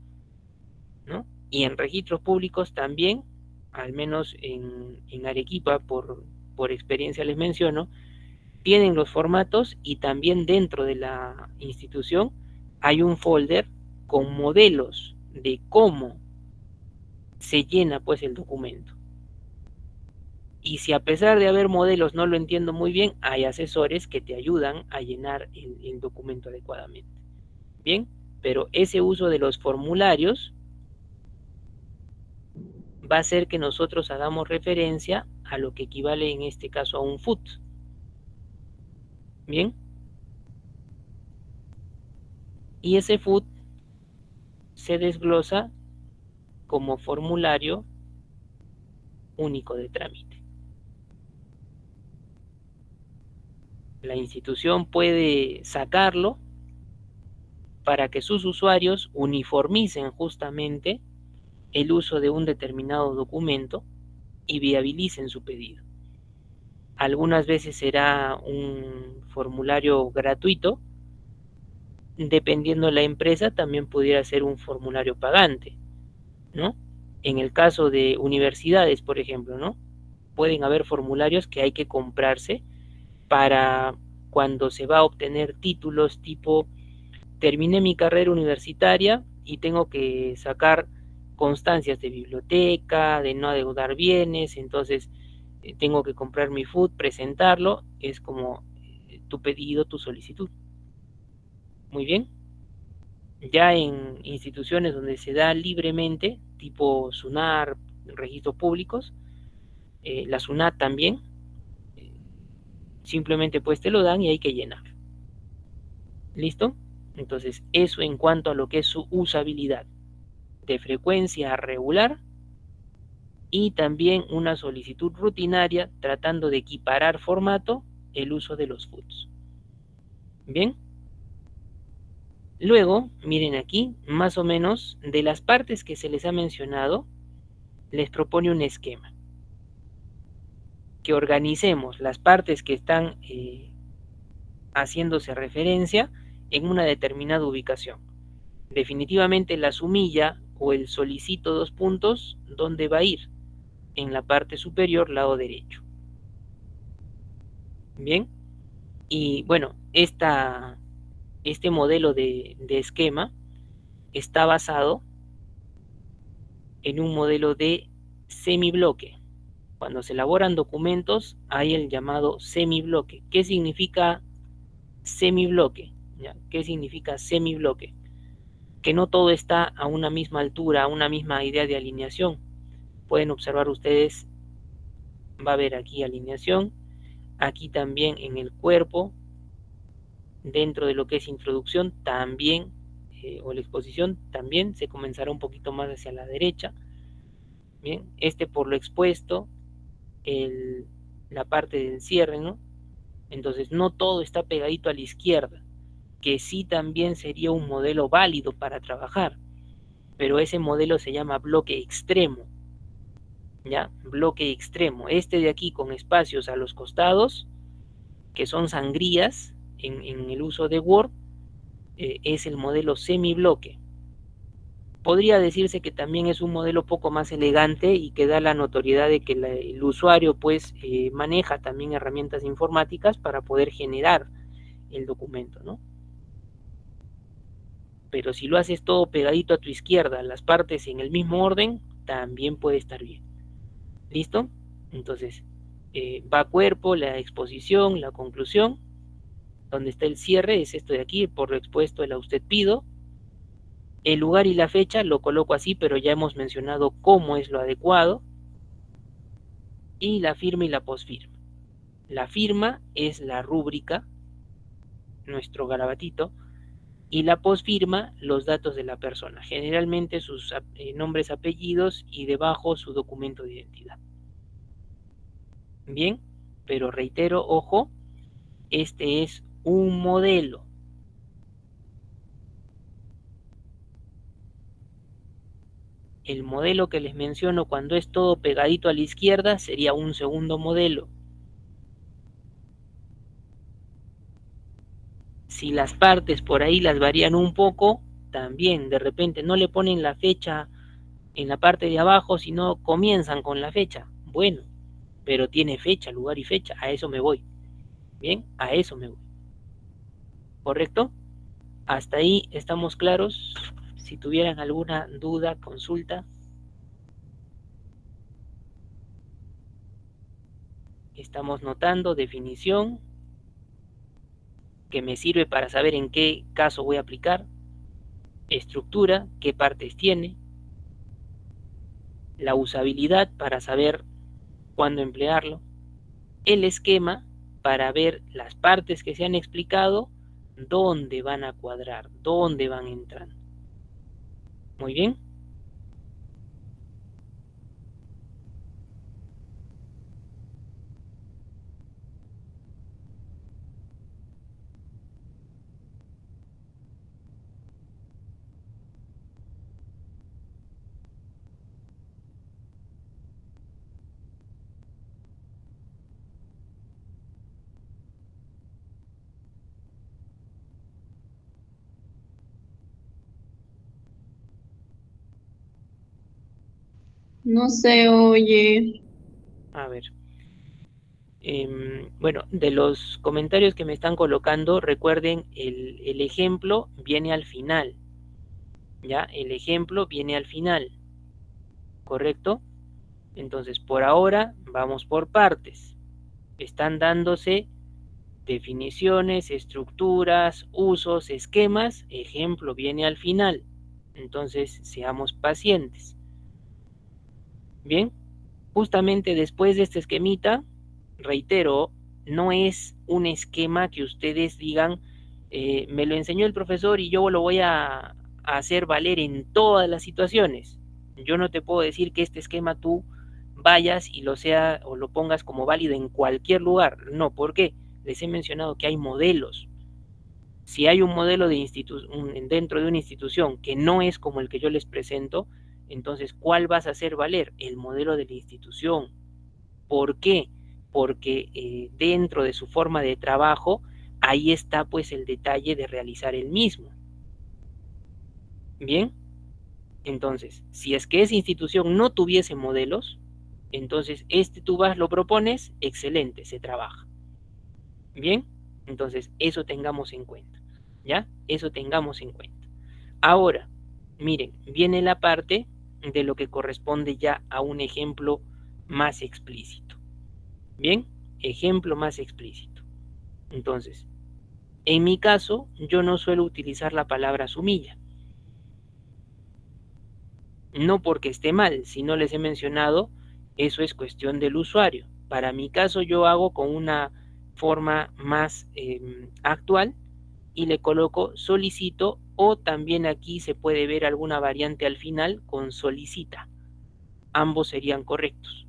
¿no? Y en registros públicos también, al menos en Arequipa, por experiencia les menciono, tienen los formatos y también dentro de la institución hay un folder con modelos de cómo se llena pues el documento. Y si a pesar de haber modelos no lo entiendo muy bien, hay asesores que te ayudan a llenar el documento adecuadamente. Bien, pero ese uso de los formularios va a hacer que nosotros hagamos referencia a lo que equivale en este caso a un FUT. Bien, y ese FUT se desglosa como formulario único de trámite. La institución puede sacarlo para que sus usuarios uniformicen justamente el uso de un determinado documento y viabilicen su pedido. Algunas veces será un formulario gratuito, dependiendo de la empresa también pudiera ser un formulario pagante, ¿no? En el caso de universidades, por ejemplo, ¿no? Pueden haber formularios que hay que comprarse para cuando se va a obtener títulos tipo terminé mi carrera universitaria y tengo que sacar constancias de biblioteca, de no adeudar bienes, entonces tengo que comprar mi FUT, presentarlo, es como tu pedido, tu solicitud. Muy bien. Ya en instituciones donde se da libremente, tipo SUNAR, registros públicos, la SUNAT también, eh, simplemente pues te lo dan y hay que llenar. ¿Listo? Entonces, eso en cuanto a lo que es su usabilidad de frecuencia regular y también una solicitud rutinaria tratando de equiparar formato el uso de los FUTs. Bien. Luego, miren aquí, más o menos, de las partes que se les ha mencionado, les propone un esquema. Que organicemos las partes que están haciéndose referencia en una determinada ubicación. Definitivamente la sumilla o el solicito dos puntos, ¿dónde va a ir? En la parte superior, lado derecho. Bien, y bueno, este modelo de esquema está basado en un modelo de semibloque. Cuando se elaboran documentos hay el llamado semibloque. ¿Qué significa semibloque? ¿Ya? ¿Qué significa semibloque? Que no todo está a una misma altura, a una misma idea de alineación. Pueden observar ustedes, va a haber aquí alineación, aquí también en el cuerpo, dentro de lo que es introducción también, o la exposición también se comenzará un poquito más hacia la derecha. Bien, por lo expuesto, la parte del cierre, ¿no? Entonces no todo está pegadito a la izquierda, que sí también sería un modelo válido para trabajar, pero ese modelo se llama bloque extremo, ¿ya? Bloque extremo. De aquí con espacios a los costados, que son sangrías en el uso de Word, es el modelo semibloque. Podría decirse que también es un modelo poco más elegante y que da la notoriedad de que el usuario pues maneja también herramientas informáticas para poder generar el documento, ¿no? Pero si lo haces todo pegadito a tu izquierda, las partes en el mismo orden, también puede estar bien. ¿Listo? Entonces, va cuerpo, la exposición, la conclusión. Donde está el cierre es esto de aquí, por lo expuesto el a usted pido. El lugar y la fecha lo coloco así, pero ya hemos mencionado cómo es lo adecuado. Y la firma y la posfirma. La firma es la rúbrica, nuestro garabatito, y la posfirma los datos de la persona, generalmente sus nombres, apellidos y debajo su documento de identidad. Bien, pero reitero, ojo, este es un modelo. El modelo que les menciono cuando es todo pegadito a la izquierda sería un segundo modelo. Si las partes por ahí las varían un poco, también de repente no le ponen la fecha en la parte de abajo, sino comienzan con la fecha. Bueno, pero tiene fecha, lugar y fecha, a eso me voy. Bien, a eso me voy. ¿Correcto? Hasta ahí estamos claros. Si tuvieran alguna duda, consulta. Estamos notando definición, que me sirve para saber en qué caso voy a aplicar. Estructura, qué partes tiene. La usabilidad para saber cuándo emplearlo. El esquema para ver las partes que se han explicado, dónde van a cuadrar, dónde van entrando. Muy bien. No se oye. A ver. Bueno, de los comentarios que me están colocando, recuerden, el ejemplo viene al final. ¿Ya? El ejemplo viene al final. ¿Correcto? Entonces, por ahora, vamos por partes. Están dándose definiciones, estructuras, usos, esquemas. Ejemplo viene al final. Entonces, seamos pacientes. Bien, justamente después de este esquemita, reitero, no es un esquema que ustedes digan, me lo enseñó el profesor y yo lo voy a hacer valer en todas las situaciones. Yo no te puedo decir que este esquema tú vayas y lo sea o lo pongas como válido en cualquier lugar. No, ¿por qué? Les he mencionado que hay modelos. Si hay un modelo de dentro de una institución que no es como el que yo les presento, entonces, ¿cuál vas a hacer valer? El modelo de la institución. ¿Por qué? Porque dentro de su forma de trabajo, ahí está pues el detalle de realizar el mismo. Bien, entonces, si es que esa institución no tuviese modelos, entonces tú vas, lo propones, excelente, se trabaja. Bien, entonces eso tengamos en cuenta. ¿Ya? Eso tengamos en cuenta. Ahora, miren, viene la parte de lo que corresponde ya a un ejemplo más explícito. Bien, ejemplo más explícito. Entonces, en mi caso, yo no suelo utilizar la palabra sumilla. No porque esté mal, si no les he mencionado, eso es cuestión del usuario. Para mi caso, yo hago con una forma más actual y le coloco solicito, o también aquí se puede ver alguna variante al final con solicita. Ambos serían correctos.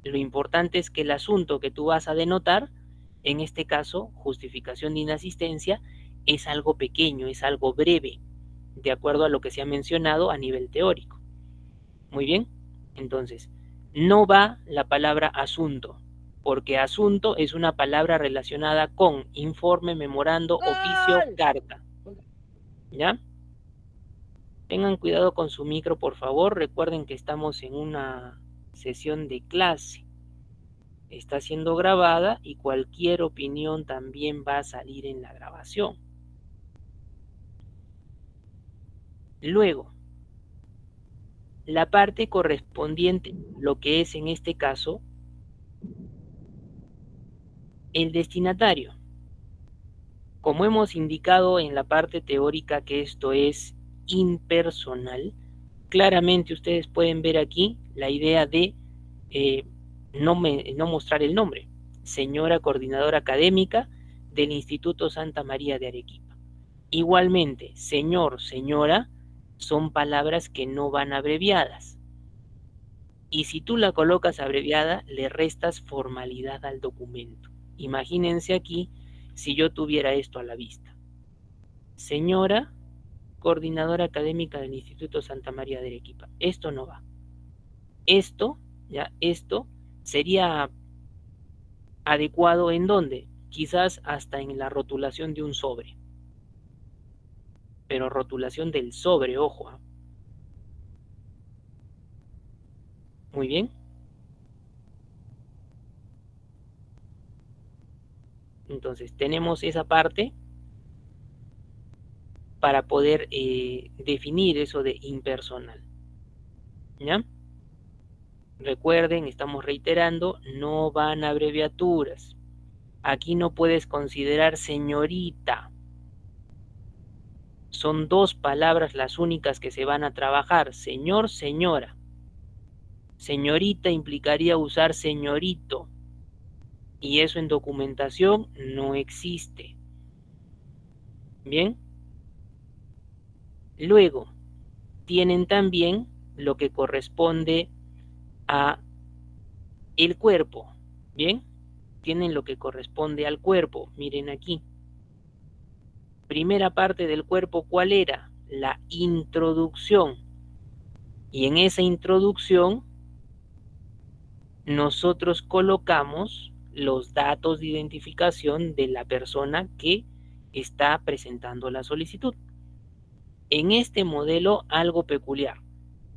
Lo importante es que el asunto que tú vas a denotar, en este caso, justificación de inasistencia, es algo pequeño, es algo breve, de acuerdo a lo que se ha mencionado a nivel teórico. Muy bien, entonces, no va la palabra asunto, porque asunto es una palabra relacionada con informe, memorando, oficio, carta. ¿Ya? Tengan cuidado con su micro, por favor. Recuerden que estamos en una sesión de clase. Está siendo grabada y cualquier opinión también va a salir en la grabación. Luego, la parte correspondiente, lo que es en este caso el destinatario. Como hemos indicado en la parte teórica que esto es impersonal, claramente ustedes pueden ver aquí la idea de no mostrar el nombre. Señora coordinadora académica del Instituto Santa María de Arequipa. Igualmente, señor, señora, son palabras que no van abreviadas. Y si tú la colocas abreviada, le restas formalidad al documento. Imagínense aquí si yo tuviera esto a la vista. Señora coordinadora académica del Instituto Santa María de Arequipa. Esto no va. Esto sería adecuado ¿en dónde? Quizás hasta en la rotulación de un sobre. Pero rotulación del sobre, ojo. Muy bien. Entonces, tenemos esa parte para poder definir eso de impersonal. ¿Ya? Recuerden, estamos reiterando, no van abreviaturas. Aquí no puedes considerar señorita. Son dos palabras las únicas que se van a trabajar, señor, señora. Señorita implicaría usar señorito. Y eso en documentación no existe. Bien. Luego, tienen también lo que corresponde a el cuerpo. Bien. Tienen lo que corresponde al cuerpo. Miren aquí. Primera parte del cuerpo, ¿cuál era? La introducción. Y en esa introducción nosotros colocamos los datos de identificación de la persona que está presentando la solicitud. En este modelo algo peculiar.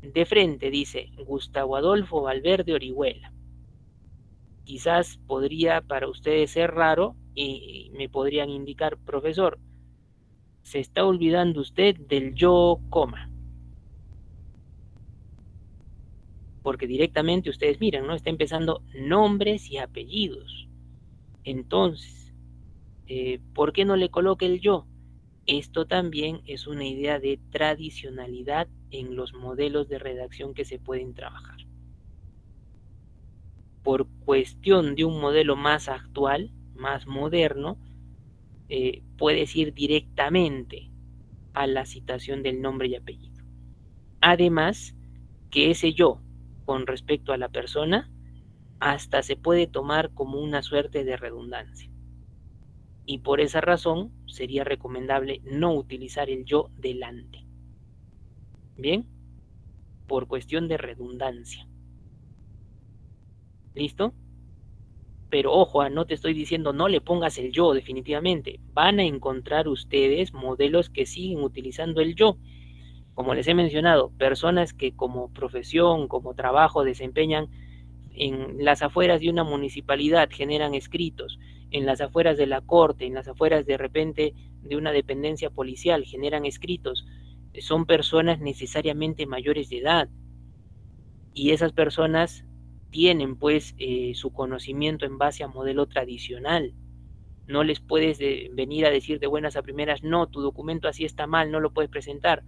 De frente dice Gustavo Adolfo Valverde Orihuela. Quizás podría para ustedes ser raro y me podrían indicar, profesor, se está olvidando usted del yo, coma. Porque directamente ustedes miran, ¿no? Está empezando nombres y apellidos. Entonces, ¿por qué no le coloque el yo? Esto también es una idea de tradicionalidad en los modelos de redacción que se pueden trabajar. Por cuestión de un modelo más actual, más moderno, puedes ir directamente a la citación del nombre y apellido. Además, que ese yo, con respecto a la persona, hasta se puede tomar como una suerte de redundancia. Y por esa razón sería recomendable no utilizar el yo delante. Bien, por cuestión de redundancia. ¿Listo? Pero ojo, no te estoy diciendo no le pongas el yo definitivamente. Van a encontrar ustedes modelos que siguen utilizando el yo. Como les he mencionado, personas que como profesión, como trabajo desempeñan en las afueras de una municipalidad, generan escritos, en las afueras de la corte, en las afueras de repente de una dependencia policial, generan escritos. Son personas necesariamente mayores de edad y esas personas tienen pues su conocimiento en base a modelo tradicional. No les puedes venir a decir de buenas a primeras, no, tu documento así está mal, no lo puedes presentar.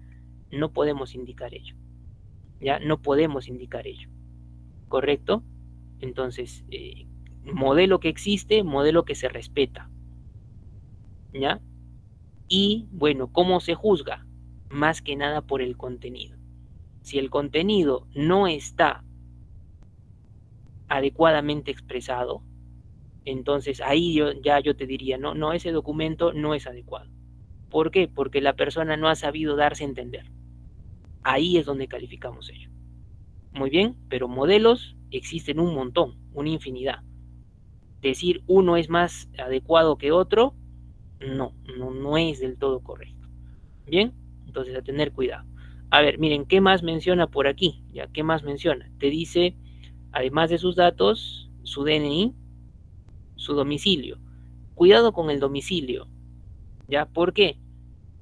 No podemos indicar ello. ¿Ya? No podemos indicar ello. ¿Correcto? Entonces, modelo que existe, modelo que se respeta. ¿Ya? Y bueno, ¿cómo se juzga? Más que nada por el contenido. Si el contenido no está adecuadamente expresado, entonces ahí yo te diría, no, ese documento no es adecuado. ¿Por qué? Porque la persona no ha sabido darse a entender. Ahí es donde calificamos ello. Muy bien, pero modelos existen un montón, una infinidad. Decir uno es más adecuado que otro, no es del todo correcto. Bien, entonces a tener cuidado. A ver, miren, ¿qué más menciona por aquí? Ya, ¿qué más menciona? Te dice, además de sus datos, su DNI, su domicilio. Cuidado con el domicilio, ¿ya? ¿Por qué?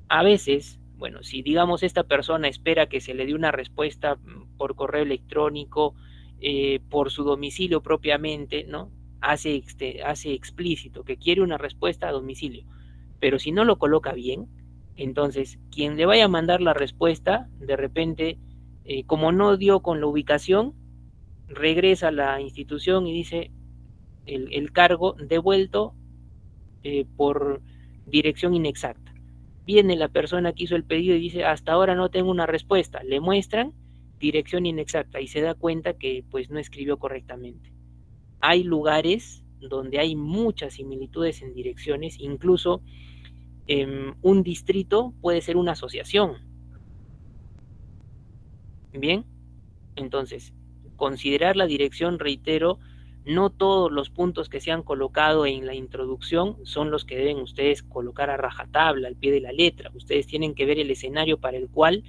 A veces, bueno, si digamos esta persona espera que se le dé una respuesta por correo electrónico, por su domicilio propiamente, ¿no? Hace explícito que quiere una respuesta a domicilio, pero si no lo coloca bien, entonces quien le vaya a mandar la respuesta, de repente, como no dio con la ubicación, regresa a la institución y dice el cargo devuelto por dirección inexacta. Viene la persona que hizo el pedido y dice, hasta ahora no tengo una respuesta. Le muestran dirección inexacta y se da cuenta que pues no escribió correctamente. Hay lugares donde hay muchas similitudes en direcciones, incluso un distrito puede ser una asociación. Bien, entonces, considerar la dirección, reitero, no todos los puntos que se han colocado en la introducción son los que deben ustedes colocar a rajatabla, al pie de la letra. Ustedes tienen que ver el escenario para el cual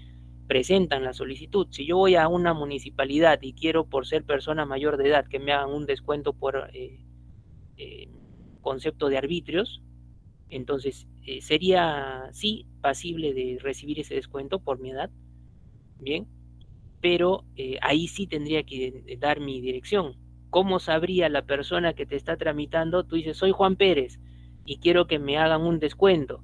presentan la solicitud. Si yo voy a una municipalidad y quiero, por ser persona mayor de edad, que me hagan un descuento por concepto de arbitrios, entonces sería, sí, pasible de recibir ese descuento por mi edad, bien, pero ahí sí tendría que dar mi dirección. ¿Cómo sabría la persona que te está tramitando? Tú dices, soy Juan Pérez y quiero que me hagan un descuento,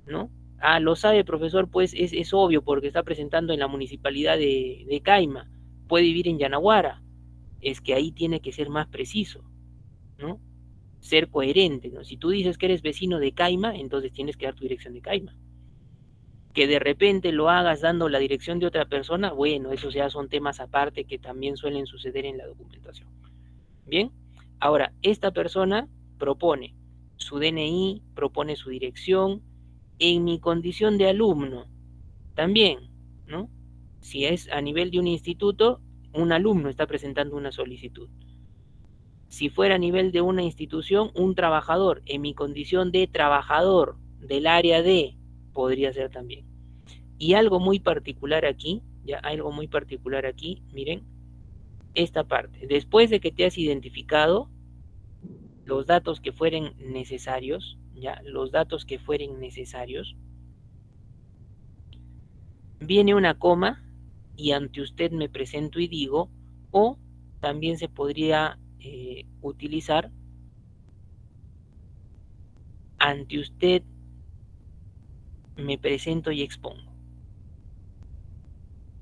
¿no? Ah, lo sabe, profesor, pues es obvio porque está presentando en la municipalidad de Caima, puede vivir en Yanaguara. Es que ahí tiene que ser más preciso, ¿no? Ser coherente, ¿no? Si tú dices que eres vecino de Caima, entonces tienes que dar tu dirección de Caima. Que de repente lo hagas dando la dirección de otra persona, bueno, esos ya son temas aparte que también suelen suceder en la documentación. Bien, ahora, esta persona propone su DNI, propone su dirección, en mi condición de alumno, también, ¿no? Si es a nivel de un instituto, un alumno está presentando una solicitud. Si fuera a nivel de una institución, un trabajador, en mi condición de trabajador del área de, podría ser también. Y algo muy particular aquí, ya algo muy particular aquí, miren, esta parte. Después de que te has identificado los datos que fueren necesarios, ya, los datos que fueren necesarios, viene una coma y ante usted me presento y digo, o también se podría utilizar ante usted me presento y expongo.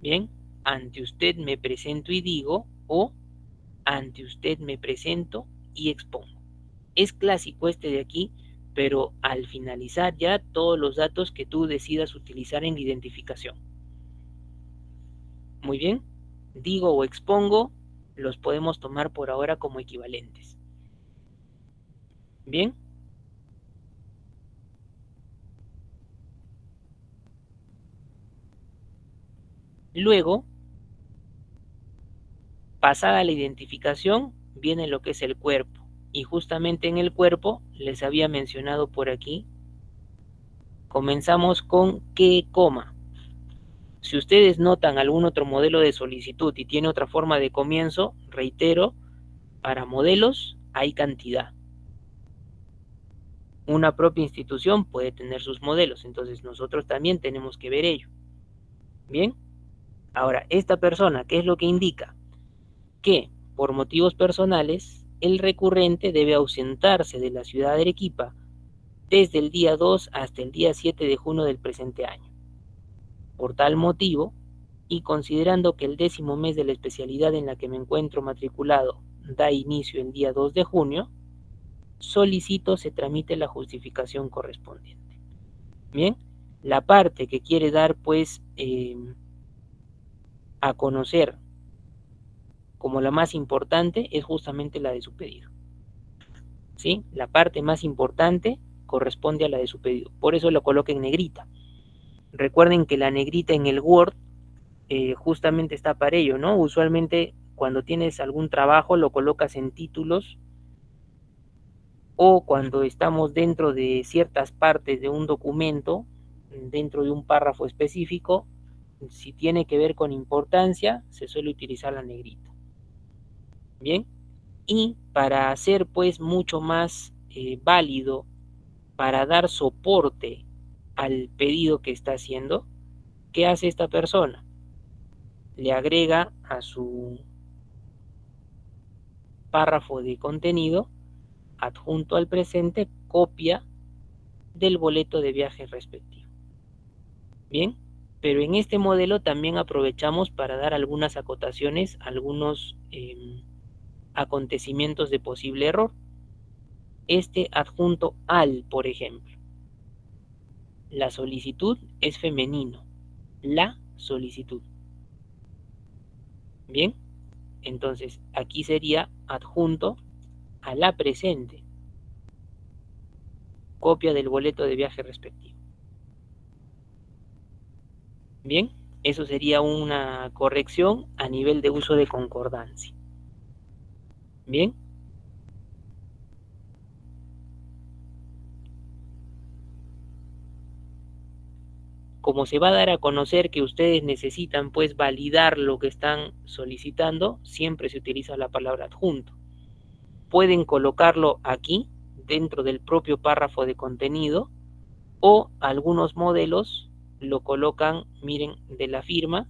Bien, ante usted me presento y digo, o ante usted me presento y expongo. Es clásico este de aquí, pero al finalizar ya todos los datos que tú decidas utilizar en la identificación. Muy bien, digo o expongo, los podemos tomar por ahora como equivalentes. Bien. Luego, pasada la identificación, viene lo que es el cuerpo. Y justamente en el cuerpo, les había mencionado por aquí, comenzamos con qué coma. Si ustedes notan algún otro modelo de solicitud y tiene otra forma de comienzo, reitero, para modelos hay cantidad. Una propia institución puede tener sus modelos, entonces nosotros también tenemos que ver ello. Bien, ahora, esta persona, ¿qué es lo que indica? Que por motivos personales, el recurrente debe ausentarse de la ciudad de Arequipa desde el día 2 hasta el día 7 de junio del presente año. Por tal motivo, y considerando que el 10º mes de la especialidad en la que me encuentro matriculado da inicio el día 2 de junio, solicito se tramite la justificación correspondiente. Bien, la parte que quiere dar pues a conocer como la más importante es justamente la de su pedido. ¿Sí? La parte más importante corresponde a la de su pedido. Por eso lo coloco en negrita. Recuerden que la negrita en el Word justamente está para ello, ¿no? Usualmente cuando tienes algún trabajo lo colocas en títulos o cuando estamos dentro de ciertas partes de un documento, dentro de un párrafo específico, si tiene que ver con importancia, se suele utilizar la negrita. Bien, y para hacer pues mucho más válido, para dar soporte al pedido que está haciendo, ¿qué hace esta persona? le agrega a su párrafo de contenido, adjunto al presente, copia del boleto de viaje respectivo. Bien, pero en este modelo también aprovechamos para dar algunas acotaciones, algunos acontecimientos de posible error. Este adjunto al, por ejemplo. La solicitud es femenino. La solicitud. Bien, entonces aquí sería adjunto a la presente. Copia del boleto de viaje respectivo. Bien, eso sería una corrección a nivel de uso de concordancia. Bien. Como se va a dar a conocer que ustedes necesitan pues validar lo que están solicitando, siempre se utiliza la palabra adjunto. Pueden colocarlo aquí, dentro del propio párrafo de contenido, o algunos modelos lo colocan, miren, de la firma,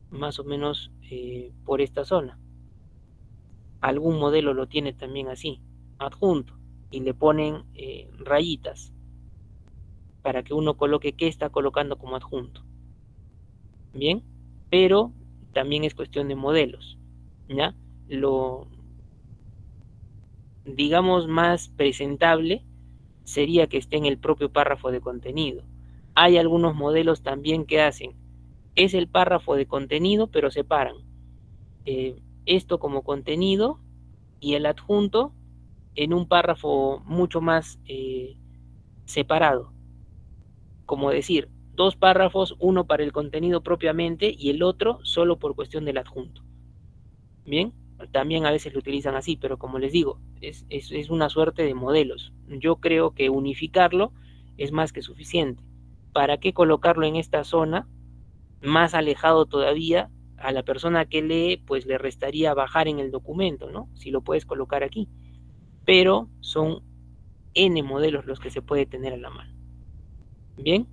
más o menos por esta zona. Algún modelo lo tiene también así, adjunto, y le ponen rayitas para que uno coloque qué está colocando como adjunto. Bien, pero también es cuestión de modelos, ¿ya? Lo, digamos, más presentable sería que esté en el propio párrafo de contenido. Hay algunos modelos también que hacen, es el párrafo de contenido, pero separan esto como contenido y el adjunto en un párrafo mucho más separado. Como decir, dos párrafos, uno para el contenido propiamente y el otro solo por cuestión del adjunto. Bien, también a veces lo utilizan así, pero como les digo, es una suerte de modelos. Yo creo que unificarlo es más que suficiente. ¿Para qué colocarlo en esta zona? Más alejado todavía, a la persona que lee, pues le restaría bajar en el documento, ¿no? Si lo puedes colocar aquí. Pero son N modelos los que se puede tener a la mano. Bien.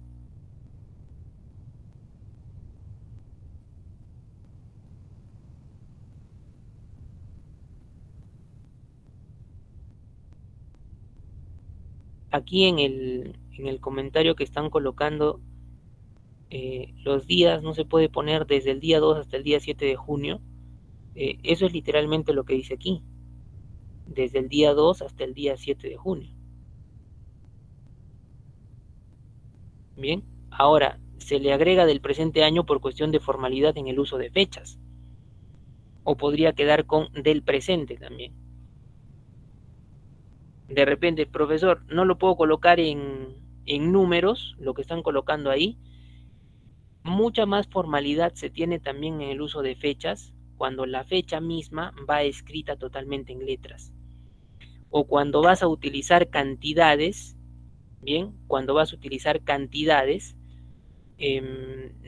Aquí en el comentario que están colocando, los días no se puede poner desde el día 2 hasta el día 7 de junio. Eso es literalmente lo que dice aquí. Desde el día 2 hasta el día 7 de junio. Bien, ahora se le agrega del presente año por cuestión de formalidad en el uso de fechas. O podría quedar con del presente también. De repente, profesor, no lo puedo colocar en números, lo que están colocando ahí. Mucha más formalidad se tiene también en el uso de fechas cuando la fecha misma va escrita totalmente en letras. O cuando vas a utilizar cantidades, bien, cuando vas a utilizar cantidades,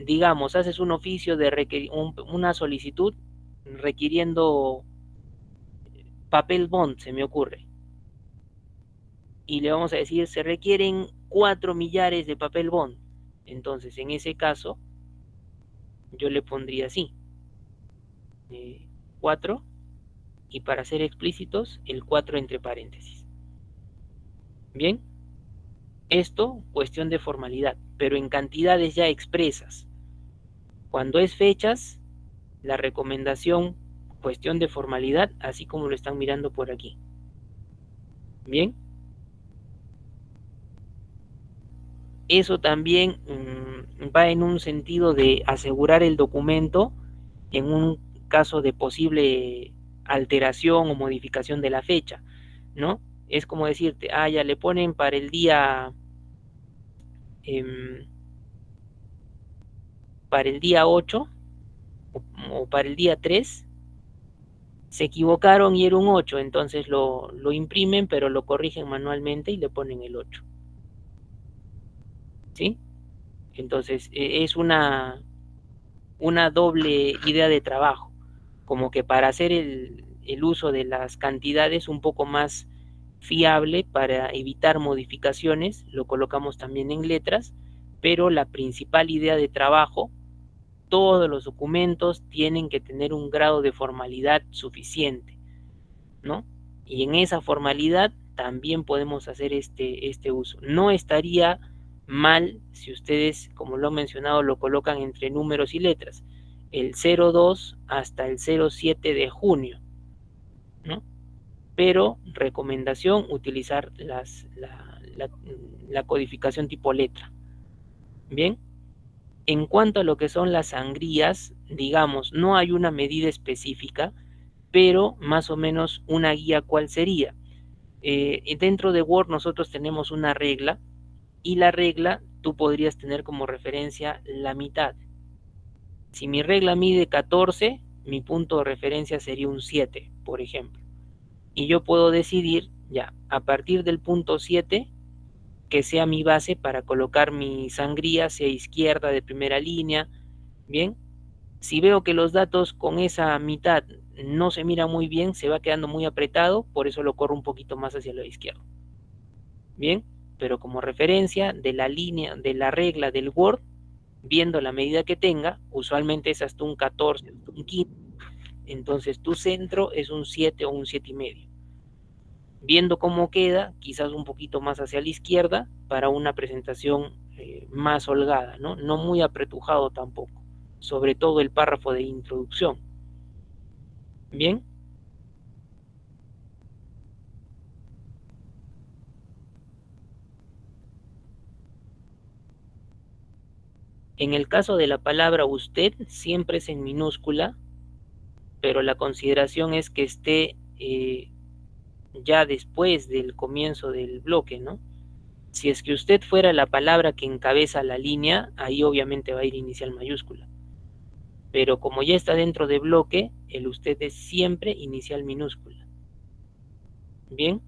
digamos, haces un oficio de una solicitud requiriendo papel bond, se me ocurre. Y le vamos a decir, se requieren 4 millares de papel bond. Entonces, en ese caso, yo le pondría así, 4, y para ser explícitos, el 4 entre paréntesis. Bien, esto cuestión de formalidad, pero en cantidades ya expresas. Cuando es fechas, la recomendación, cuestión de formalidad, así como lo están mirando por aquí. Bien, eso también va en un sentido de asegurar el documento en un caso de posible alteración o modificación de la fecha, ¿no? Es como decirte, ya le ponen para el día para el día 8 o para el día 3, se equivocaron y era un 8, entonces lo imprimen, pero lo corrigen manualmente y le ponen el 8. ¿Sí? Entonces, es una doble idea de trabajo, como que para hacer el uso de las cantidades un poco más fiable para evitar modificaciones, lo colocamos también en letras, pero la principal idea de trabajo todos los documentos tienen que tener un grado de formalidad suficiente, ¿no? Y en esa formalidad también podemos hacer este uso. No estaría mal si ustedes, como lo he mencionado, lo colocan entre números y letras, el 02 hasta el 07 de junio, ¿no? Pero recomendación utilizar la codificación tipo letra. Bien, en cuanto a lo que son las sangrías, digamos, no hay una medida específica, pero más o menos una guía cuál sería. Dentro de Word nosotros tenemos una regla y la regla tú podrías tener como referencia la mitad. Si mi regla mide 14, mi punto de referencia sería un 7, por ejemplo. Y yo puedo decidir ya a partir del punto 7 que sea mi base para colocar mi sangría hacia izquierda de primera línea. Bien, si veo que los datos con esa mitad no se mira muy bien, se va quedando muy apretado, por eso lo corro un poquito más hacia la izquierda. Bien, pero como referencia de la línea, de la regla del Word, viendo la medida que tenga, usualmente es hasta un 14, hasta un 15, entonces tu centro es un 7 o un 7,5. Viendo cómo queda, quizás un poquito más hacia la izquierda para una presentación más holgada, ¿no? No muy apretujado tampoco, sobre todo el párrafo de introducción. Bien. En el caso de la palabra usted, siempre es en minúscula, pero la consideración es que esté ya después del comienzo del bloque, ¿no? Si es que usted fuera la palabra que encabeza la línea, ahí obviamente va a ir inicial mayúscula. Pero como ya está dentro de bloque, el usted es siempre inicial minúscula. Bien.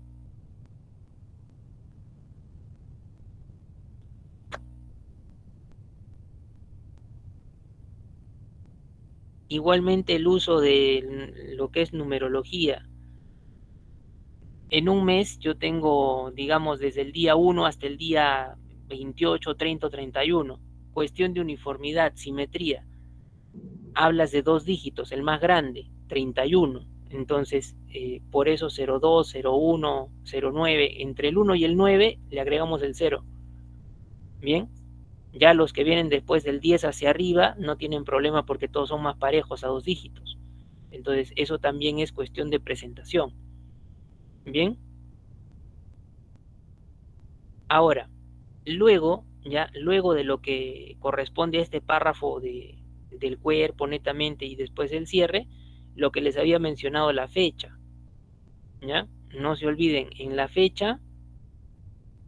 Igualmente el uso de lo que es numerología. En un mes yo tengo, digamos, desde el día 1 hasta el día 28, 30, 31. Cuestión de uniformidad, simetría. Hablas de dos dígitos, el más grande, 31. Entonces, por eso 02, 01, 09, entre el 1 y el 9 le agregamos el 0. Bien, ya los que vienen después del 10 hacia arriba no tienen problema porque todos son más parejos a dos dígitos. Entonces, eso también es cuestión de presentación. Bien, ahora, luego de lo que corresponde a este párrafo del cuerpo netamente y después el cierre, lo que les había mencionado, la fecha, ¿ya? No se olviden, en la fecha,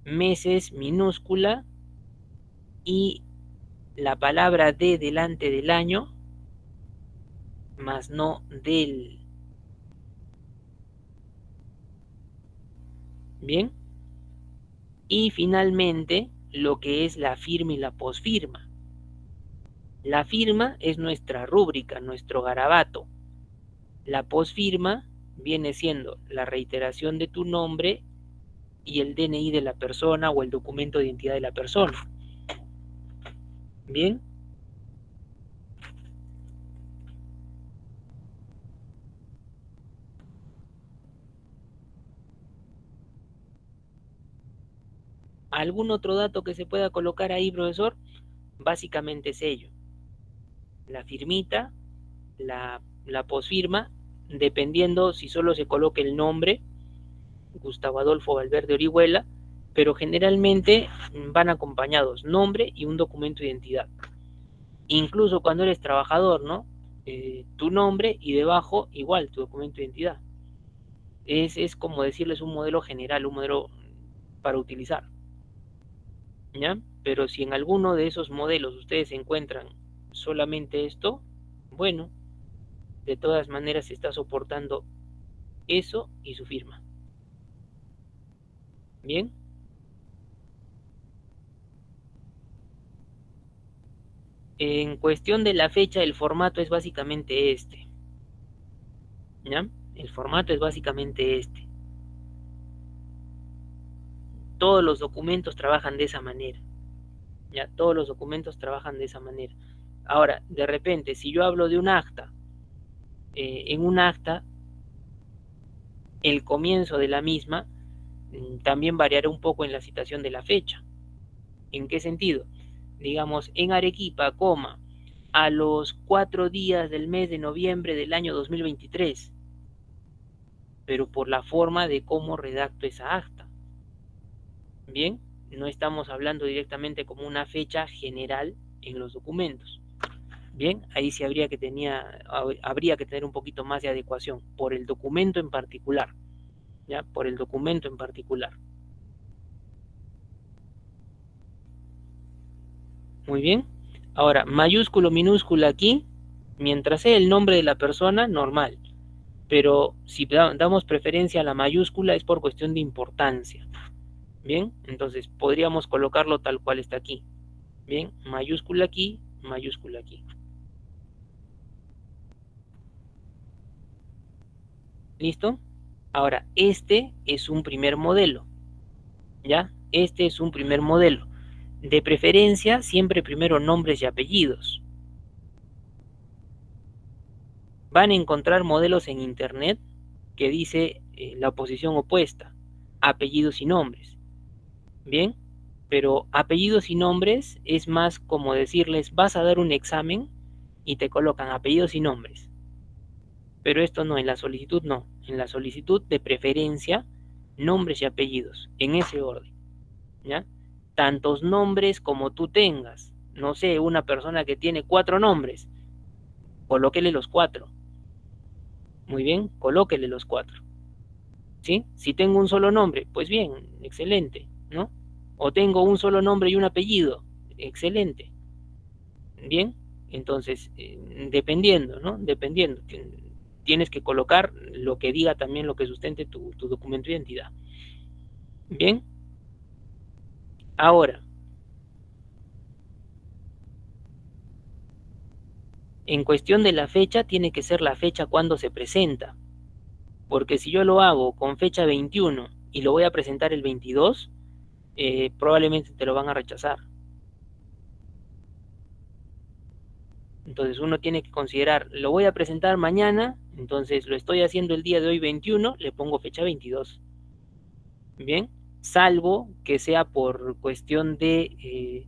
meses minúscula y la palabra de delante del año, más no del. Bien, y finalmente lo que es la firma y la posfirma. La firma es nuestra rúbrica, nuestro garabato. La posfirma viene siendo la reiteración de tu nombre y el DNI de la persona o el documento de identidad de la persona. Bien. ¿Algún otro dato que se pueda colocar ahí, profesor? Básicamente es ello. La firmita, la posfirma, dependiendo si solo se coloque el nombre, Gustavo Adolfo Valverde Orihuela, pero generalmente van acompañados nombre y un documento de identidad. Incluso cuando eres trabajador, ¿no? Tu nombre y debajo igual tu documento de identidad. Es como decirles un modelo general, un modelo para utilizar, ¿ya? Pero si en alguno de esos modelos ustedes encuentran solamente esto, bueno, de todas maneras se está soportando eso y su firma. Bien. En cuestión de la fecha, el formato es básicamente este, ¿ya? El formato es básicamente este. Todos los documentos trabajan de esa manera, ¿ya? Todos los documentos trabajan de esa manera. Ahora, de repente, si yo hablo de un acta, en un acta, el comienzo de la misma también variará un poco en la citación de la fecha. ¿En qué sentido? Digamos, en Arequipa, coma, a los 4 días del mes de noviembre del año 2023, pero por la forma de cómo redacto esa acta. Bien, no estamos hablando directamente como una fecha general en los documentos. Bien, ahí sí habría que tener un poquito más de adecuación por el documento en particular, ¿ya? Por el documento en particular. Muy bien. Ahora, mayúsculo, minúscula aquí, mientras sea el nombre de la persona, normal. Pero si damos preferencia a la mayúscula es por cuestión de importancia. Bien, entonces podríamos colocarlo tal cual está aquí. Bien, mayúscula aquí, mayúscula aquí. ¿Listo? Ahora, este es un primer modelo. ¿Ya? Este es un primer modelo. De preferencia, siempre primero nombres y apellidos. Van a encontrar modelos en internet que dice la oposición opuesta, apellidos y nombres. Bien, pero apellidos y nombres es más como decirles vas a dar un examen y te colocan apellidos y nombres. Pero esto no, en la solicitud no. En la solicitud de preferencia, nombres y apellidos, en ese orden. ¿Ya? Tantos nombres como tú tengas. No sé, una persona que tiene 4 nombres, colóquele los 4. Muy bien, colóquele los 4. ¿Sí? Si tengo un solo nombre, pues bien, excelente, ¿no? O tengo un solo nombre y un apellido, excelente. Bien, entonces, dependiendo, ¿no? Dependiendo, tienes que colocar lo que diga también lo que sustente tu documento de identidad. Bien, ahora, en cuestión de la fecha, tiene que ser la fecha cuando se presenta. Porque si yo lo hago con fecha 21 y lo voy a presentar el 22, probablemente te lo van a rechazar. Entonces uno tiene que considerar, lo voy a presentar mañana, entonces lo estoy haciendo el día de hoy 21, le pongo fecha 22. Bien, salvo que sea por cuestión de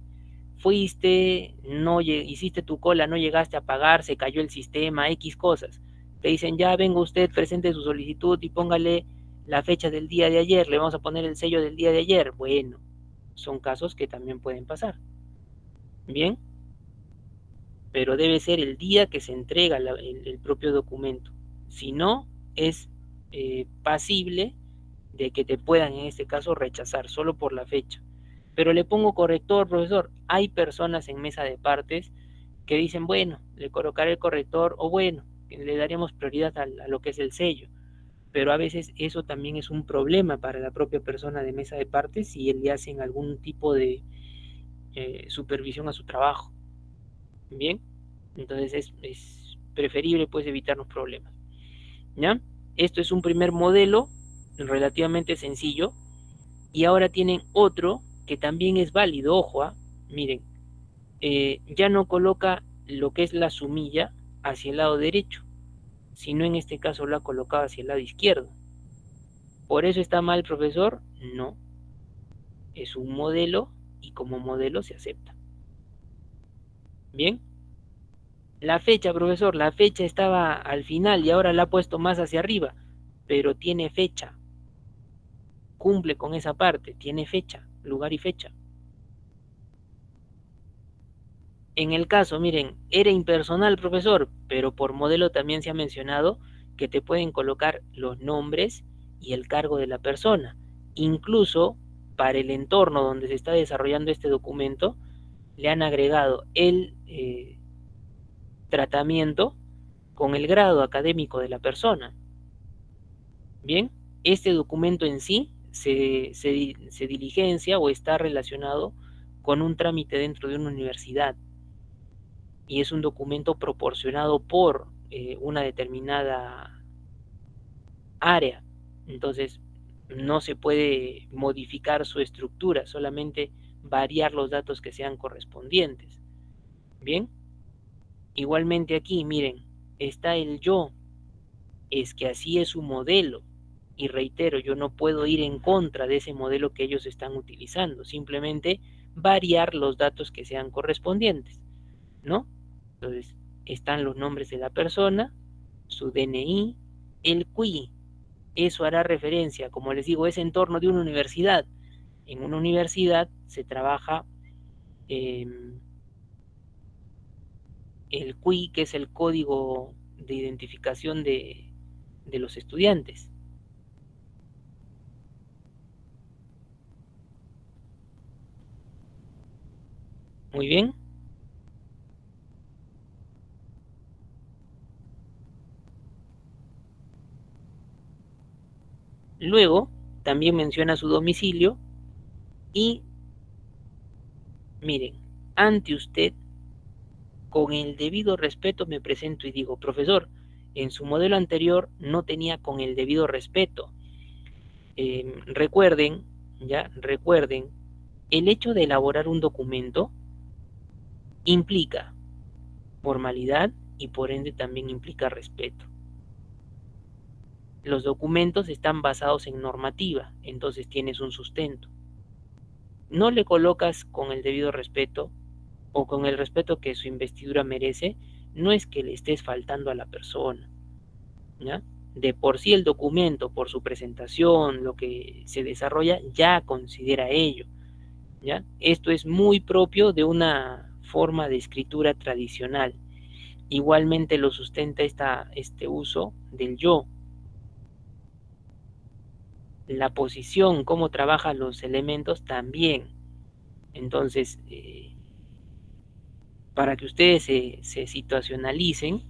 fuiste, no hiciste tu cola, no llegaste a pagar, se cayó el sistema, X cosas. Te dicen, ya venga usted, presente su solicitud y póngale la fecha del día de ayer, le vamos a poner el sello del día de ayer. Bueno, son casos que también pueden pasar. Bien, pero debe ser el día que se entrega el propio documento. Si no, es pasible de que te puedan en este caso rechazar solo por la fecha. Pero le pongo corrector, profesor. Hay personas en mesa de partes que dicen, bueno, le colocaré el corrector o bueno, le daríamos prioridad a lo que es el sello. Pero a veces eso también es un problema para la propia persona de mesa de partes si le hacen algún tipo de supervisión a su trabajo. Bien, entonces es preferible pues evitarnos problemas. ¿Ya? Esto es un primer modelo relativamente sencillo y ahora tienen otro que también es válido, ojo, miren, ya no coloca lo que es la sumilla hacia el lado derecho, sino en este caso lo ha colocado hacia el lado izquierdo. ¿Por eso está mal, profesor? No, es un modelo y como modelo se acepta. Bien, la fecha, profesor, la fecha estaba al final y ahora la ha puesto más hacia arriba, pero tiene fecha, cumple con esa parte, tiene fecha, lugar y fecha. En el caso, miren, era impersonal, profesor, pero por modelo también se ha mencionado que te pueden colocar los nombres y el cargo de la persona. Incluso para el entorno donde se está desarrollando este documento, le han agregado el tratamiento con el grado académico de la persona. Bien, este documento en sí se diligencia o está relacionado con un trámite dentro de una universidad y es un documento proporcionado por una determinada área. Entonces, no se puede modificar su estructura, solamente variar los datos que sean correspondientes. Bien, Igualmente aquí, miren, está el yo, es que así es su modelo. Y reitero, yo no puedo ir en contra de ese modelo que ellos están utilizando, simplemente variar los datos que sean correspondientes, ¿no? Entonces, están los nombres de la persona, su DNI, el QI. Eso hará referencia, como les digo, es en torno de una universidad. En una universidad se trabaja eh, el QI, que es el código de identificación de los estudiantes. Muy bien. Luego, también menciona su domicilio y, miren, ante usted, con el debido respeto me presento y digo, profesor, en su modelo anterior no tenía con el debido respeto. Recuerden, ya, recuerden, el hecho de elaborar un documento implica formalidad y por ende también implica respeto. Los documentos están basados en normativa, entonces tienes un sustento. No le colocas con el debido respeto o con el respeto que su investidura merece, no es que le estés faltando a la persona, ¿ya? De por sí el documento, por su presentación, lo que se desarrolla, ya considera ello, ¿ya? Esto es muy propio de una forma de escritura tradicional. Igualmente lo sustenta este uso del yo, la posición, cómo trabajan los elementos también. Entonces, para que ustedes se situacionalicen,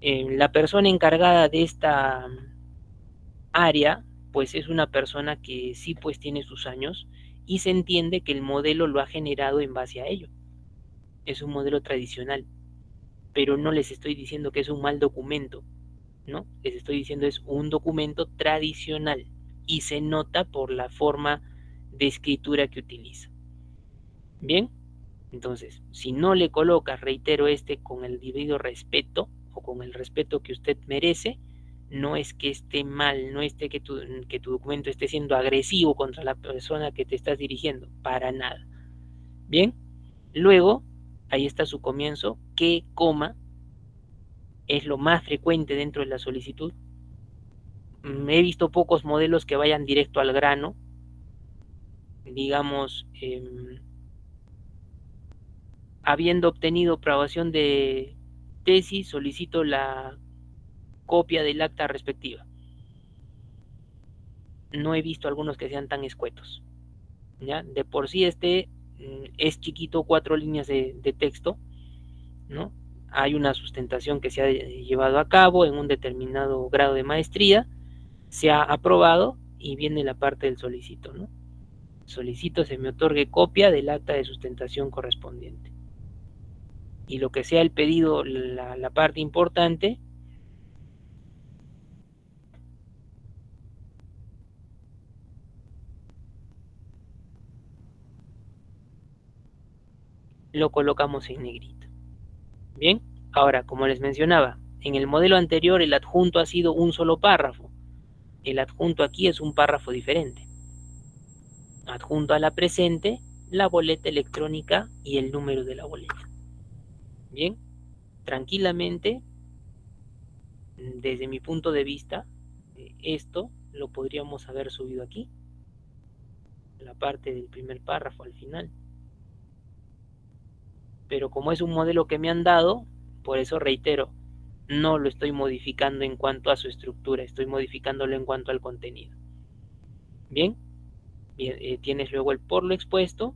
la persona encargada de esta área, pues es una persona que sí pues tiene sus años y se entiende que el modelo lo ha generado en base a ello. Es un modelo tradicional, pero no les estoy diciendo que es un mal documento, ¿no? Les estoy diciendo es un documento tradicional y se nota por la forma de escritura que utiliza. Bien, entonces, si no le colocas, reitero, con el debido respeto o con el respeto que usted merece, no es que esté mal, no es que tu documento esté siendo agresivo contra la persona que te estás dirigiendo, para nada. Bien, luego, ahí está su comienzo, que coma es lo más frecuente dentro de la solicitud. He visto pocos modelos que vayan directo al grano, digamos, habiendo obtenido aprobación de tesis, solicito la copia del acta respectiva. No he visto algunos que sean tan escuetos, ¿ya? De por sí es chiquito, 4 líneas de texto, ¿no? Hay una sustentación que se ha llevado a cabo en un determinado grado de maestría, se ha aprobado y viene la parte del solicito, ¿no? Solicito se me otorgue copia del acta de sustentación correspondiente. Y lo que sea el pedido, la parte importante, lo colocamos en negrito. Bien, ahora, como les mencionaba, en el modelo anterior el adjunto ha sido un solo párrafo. El adjunto aquí es un párrafo diferente. Adjunto a la presente, la boleta electrónica y el número de la boleta. Bien, tranquilamente, desde mi punto de vista, esto lo podríamos haber subido aquí, la parte del primer párrafo al final. Pero como es un modelo que me han dado, por eso reitero, no lo estoy modificando en cuanto a su estructura, estoy modificándolo en cuanto al contenido. Bien, tienes luego el por lo expuesto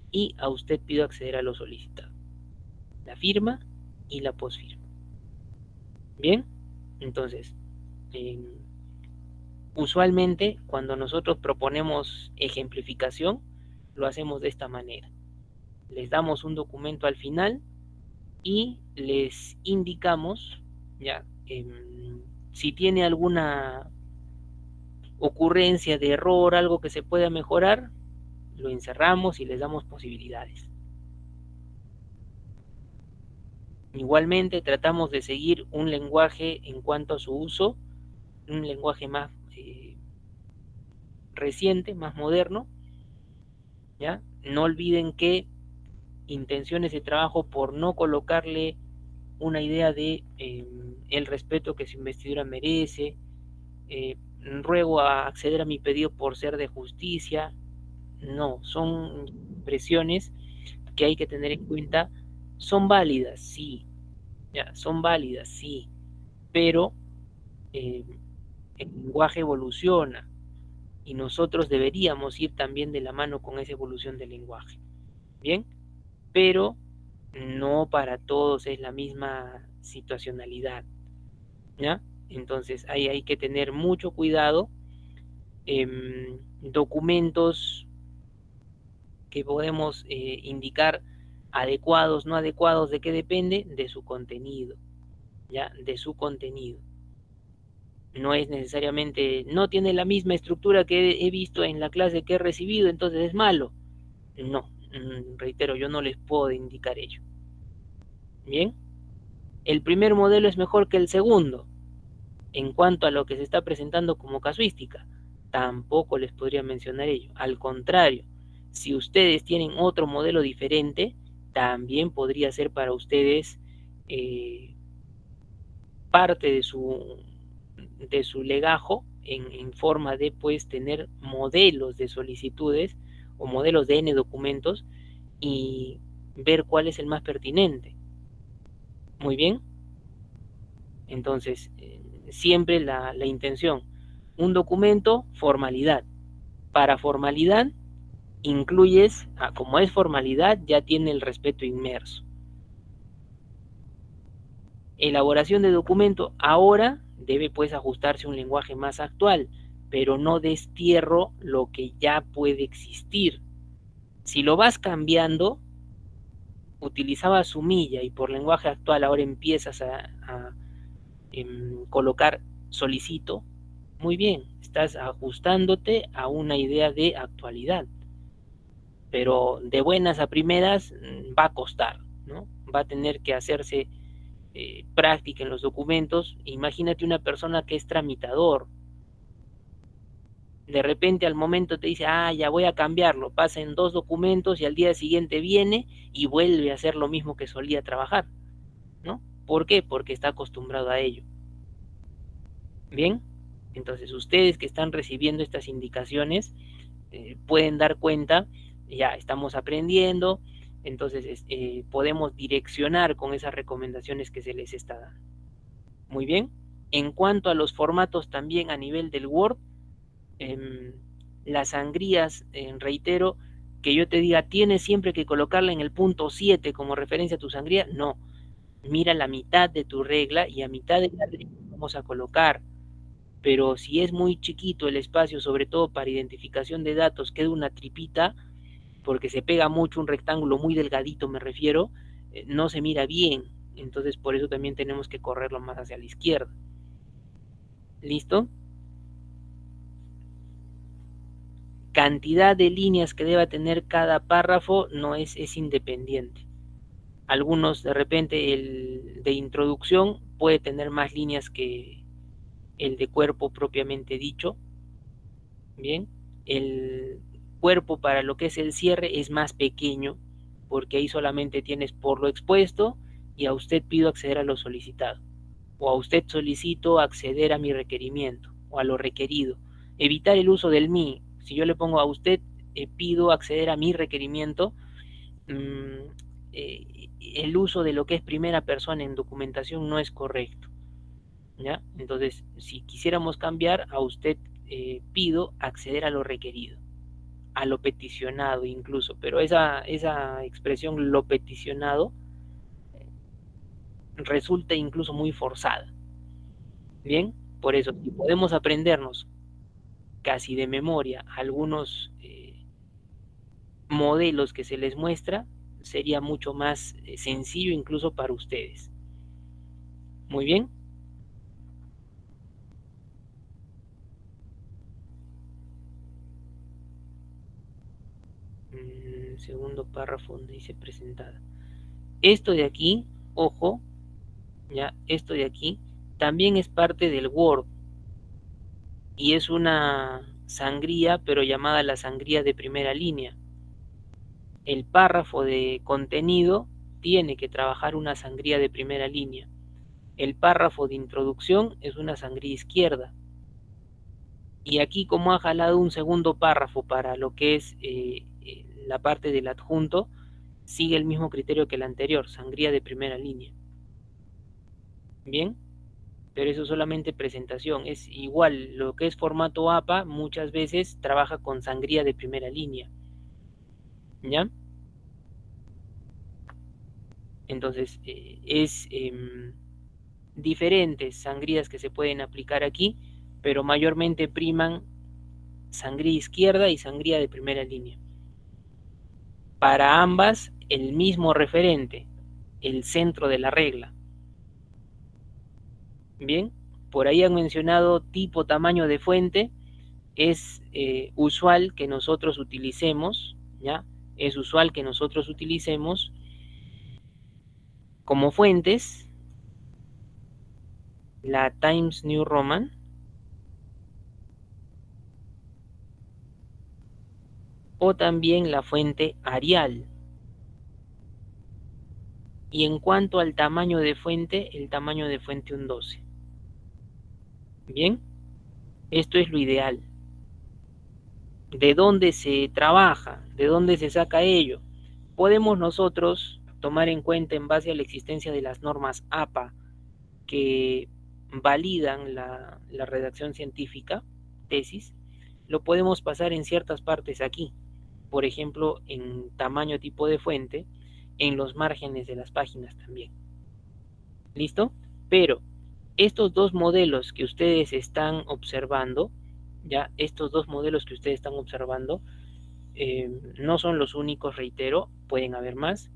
y a usted pido acceder a lo solicitado, la firma y la posfirma. Bien, entonces, eh, usualmente cuando nosotros proponemos ejemplificación, lo hacemos de esta manera. Les damos un documento al final y les indicamos, ya, si tiene alguna ocurrencia de error, algo que se pueda mejorar, lo encerramos y les damos posibilidades. Igualmente tratamos de seguir un lenguaje en cuanto a su uso, un lenguaje más reciente, más moderno, ¿ya? No olviden que intenciones de trabajo por no colocarle una idea de el respeto que su investidura merece, ruego a acceder a mi pedido por ser de justicia, no, son expresiones que hay que tener en cuenta, son válidas, sí, ya, son válidas, sí, pero el lenguaje evoluciona y nosotros deberíamos ir también de la mano con esa evolución del lenguaje, ¿bien? Pero no para todos es la misma situacionalidad, ¿ya? Entonces ahí hay que tener mucho cuidado. Documentos que podemos indicar adecuados, no adecuados, ¿de qué depende? De su contenido, ¿ya? De su contenido. No es necesariamente, no tiene la misma estructura que he visto en la clase que he recibido, entonces es malo. No, reitero, yo no les puedo indicar ello. Bien, el primer modelo es mejor que el segundo en cuanto a lo que se está presentando como casuística. Tampoco les podría mencionar ello. Al contrario, si ustedes tienen otro modelo diferente, también podría ser para ustedes parte de su legajo en forma de pues tener modelos de solicitudes o modelos de N documentos y ver cuál es el más pertinente. Muy bien, entonces siempre la intención, un documento, formalidad. Para formalidad incluyes, como es formalidad, ya tiene el respeto inmerso. Elaboración de documento ahora debe pues ajustarse a un lenguaje más actual, pero no destierro lo que ya puede existir. Si lo vas cambiando, utilizaba sumilla y por lenguaje actual ahora empiezas a colocar solicito, muy bien, estás ajustándote a una idea de actualidad, pero de buenas a primeras va a costar, ¿no? Va a tener que hacerse práctica en los documentos. Imagínate una persona que es tramitador, de repente al momento te dice, ya voy a cambiarlo, pasa en 2 documentos y al día siguiente viene y vuelve a hacer lo mismo que solía trabajar, ¿no? ¿Por qué? Porque está acostumbrado a ello. Bien, entonces ustedes que están recibiendo estas indicaciones pueden dar cuenta, ya estamos aprendiendo, entonces podemos direccionar con esas recomendaciones que se les está dando. Muy bien, en cuanto a los formatos también a nivel del Word, las sangrías, reitero, que yo te diga, tienes siempre que colocarla en el punto 7 como referencia a tu sangría, no, mira la mitad de tu regla y a mitad de la regla vamos a colocar, pero si es muy chiquito el espacio, sobre todo para identificación de datos, queda una tripita, porque se pega mucho un rectángulo muy delgadito, me refiero, no se mira bien, entonces por eso también tenemos que correrlo más hacia la izquierda. ¿Listo? Cantidad de líneas que deba tener cada párrafo no es independiente. Algunos de repente el de introducción puede tener más líneas que el de cuerpo propiamente dicho. Bien, el cuerpo para lo que es el cierre es más pequeño porque ahí solamente tienes por lo expuesto y a usted pido acceder a lo solicitado o a usted solicito acceder a mi requerimiento o a lo requerido. Evitar el uso del mí. Si yo le pongo a usted pido acceder a mi requerimiento, el uso de lo que es primera persona en documentación no es correcto, ¿ya? Entonces, si quisiéramos cambiar, a usted pido acceder a lo requerido, a lo peticionado incluso, pero esa expresión lo peticionado resulta incluso muy forzada. Bien, por eso, si podemos aprendernos casi de memoria algunos modelos que se les muestra, sería mucho más sencillo incluso para ustedes. Muy bien. Segundo párrafo donde dice presentada. Esto de aquí ojo, ya, esto de aquí, también es parte del Word y es una sangría, pero llamada la sangría de primera línea. El párrafo de contenido tiene que trabajar una sangría de primera línea. El párrafo de introducción es una sangría izquierda. Y aquí, como ha jalado un segundo párrafo para lo que es la parte del adjunto, sigue el mismo criterio que el anterior, sangría de primera línea. Bien, pero eso es solamente presentación. Es igual, lo que es formato APA muchas veces trabaja con sangría de primera línea. ¿Ya? Entonces, es diferentes sangrías que se pueden aplicar aquí, pero mayormente priman sangría izquierda y sangría de primera línea. Para ambas, el mismo referente, el centro de la regla. Bien, por ahí han mencionado tipo, tamaño de fuente. Es usual que nosotros utilicemos, ¿ya? Es usual que nosotros utilicemos como fuentes la Times New Roman o también la fuente Arial. Y en cuanto al tamaño de fuente, el tamaño de fuente un 12. Bien, esto es lo ideal. ¿De dónde se trabaja? ¿De dónde se saca ello? Podemos nosotros tomar en cuenta en base a la existencia de las normas APA que validan la redacción científica, tesis, lo podemos pasar en ciertas partes aquí, por ejemplo, en tamaño tipo de fuente, en los márgenes de las páginas también. ¿Listo? Pero estos dos modelos que ustedes están observando, ya, estos dos modelos que ustedes están observando, no son los únicos, reitero, pueden haber más,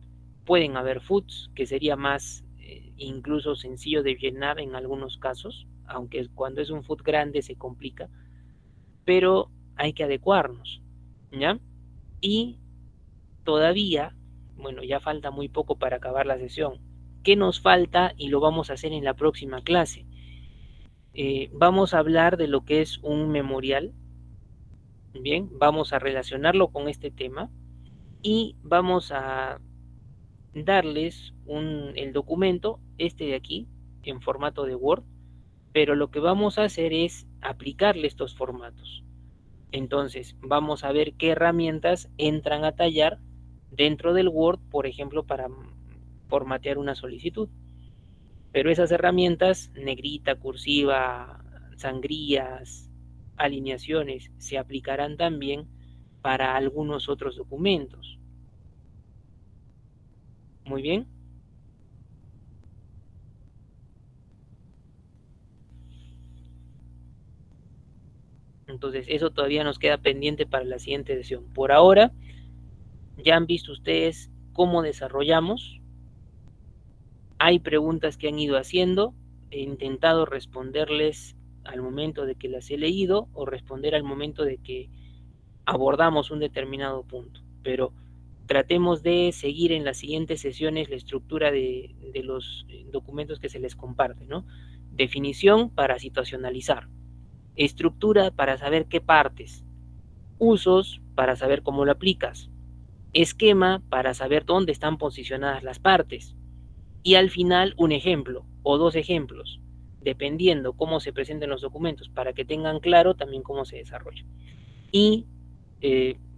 pueden haber foods, que sería más incluso sencillo de llenar en algunos casos, aunque cuando es un food grande se complica, pero hay que adecuarnos, ¿ya? Y todavía, bueno, ya falta muy poco para acabar la sesión. ¿Qué nos falta? Y lo vamos a hacer en la próxima clase. Vamos a hablar de lo que es un memorial, bien, vamos a relacionarlo con este tema y vamos a darles el documento, este de aquí, en formato de Word, pero lo que vamos a hacer es aplicarle estos formatos. Entonces, vamos a ver qué herramientas entran a tallar dentro del Word, por ejemplo, para formatear una solicitud. Pero esas herramientas, negrita, cursiva, sangrías, alineaciones, se aplicarán también para algunos otros documentos. Muy bien. Entonces, eso todavía nos queda pendiente para la siguiente sesión. Por ahora, ya han visto ustedes cómo desarrollamos. Hay preguntas que han ido haciendo. He intentado responderles al momento de que las he leído o responder al momento de que abordamos un determinado punto. Pero tratemos de seguir en las siguientes sesiones la estructura de los documentos que se les comparte, ¿no? Definición para situacionalizar. Estructura para saber qué partes. Usos para saber cómo lo aplicas. Esquema para saber dónde están posicionadas las partes. Y al final un ejemplo o dos ejemplos, dependiendo cómo se presenten los documentos, para que tengan claro también cómo se desarrolla. Y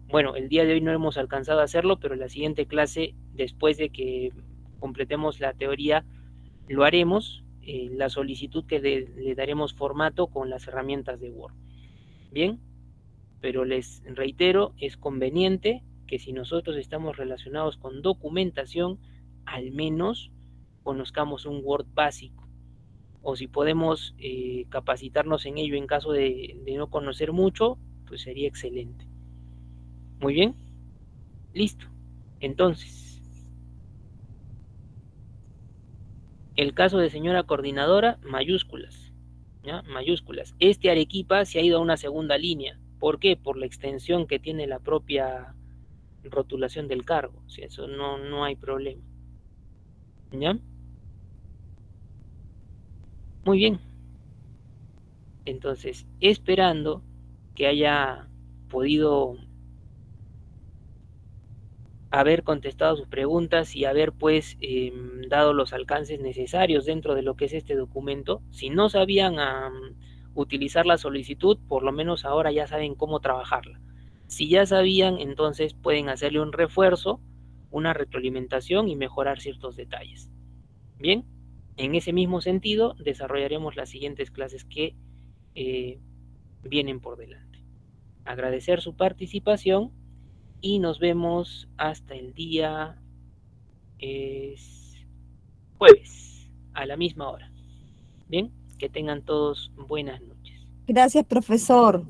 bueno, el día de hoy no hemos alcanzado a hacerlo, pero la siguiente clase, después de que completemos la teoría, lo haremos, la solicitud que le daremos formato con las herramientas de Word. Bien, pero les reitero, es conveniente que si nosotros estamos relacionados con documentación, al menos conozcamos un Word básico. O si podemos capacitarnos en ello en caso de no conocer mucho, pues sería excelente. Muy bien, listo. Entonces, el caso de señora coordinadora, mayúsculas, ¿ya? Mayúsculas. Este Arequipa se ha ido a una segunda línea. ¿Por qué? Por la extensión que tiene la propia rotulación del cargo. O sea, eso no hay problema. ¿Ya? Muy bien. Entonces, esperando que haya podido haber contestado sus preguntas y haber pues dado los alcances necesarios dentro de lo que es este documento. Si no sabían utilizar la solicitud, por lo menos ahora ya saben cómo trabajarla. Si ya sabían, entonces pueden hacerle un refuerzo, una retroalimentación y mejorar ciertos detalles. Bien, en ese mismo sentido desarrollaremos las siguientes clases que vienen por delante. Agradecer su participación y nos vemos hasta el día jueves a la misma hora. Bien, que tengan todos buenas noches. Gracias, profesor.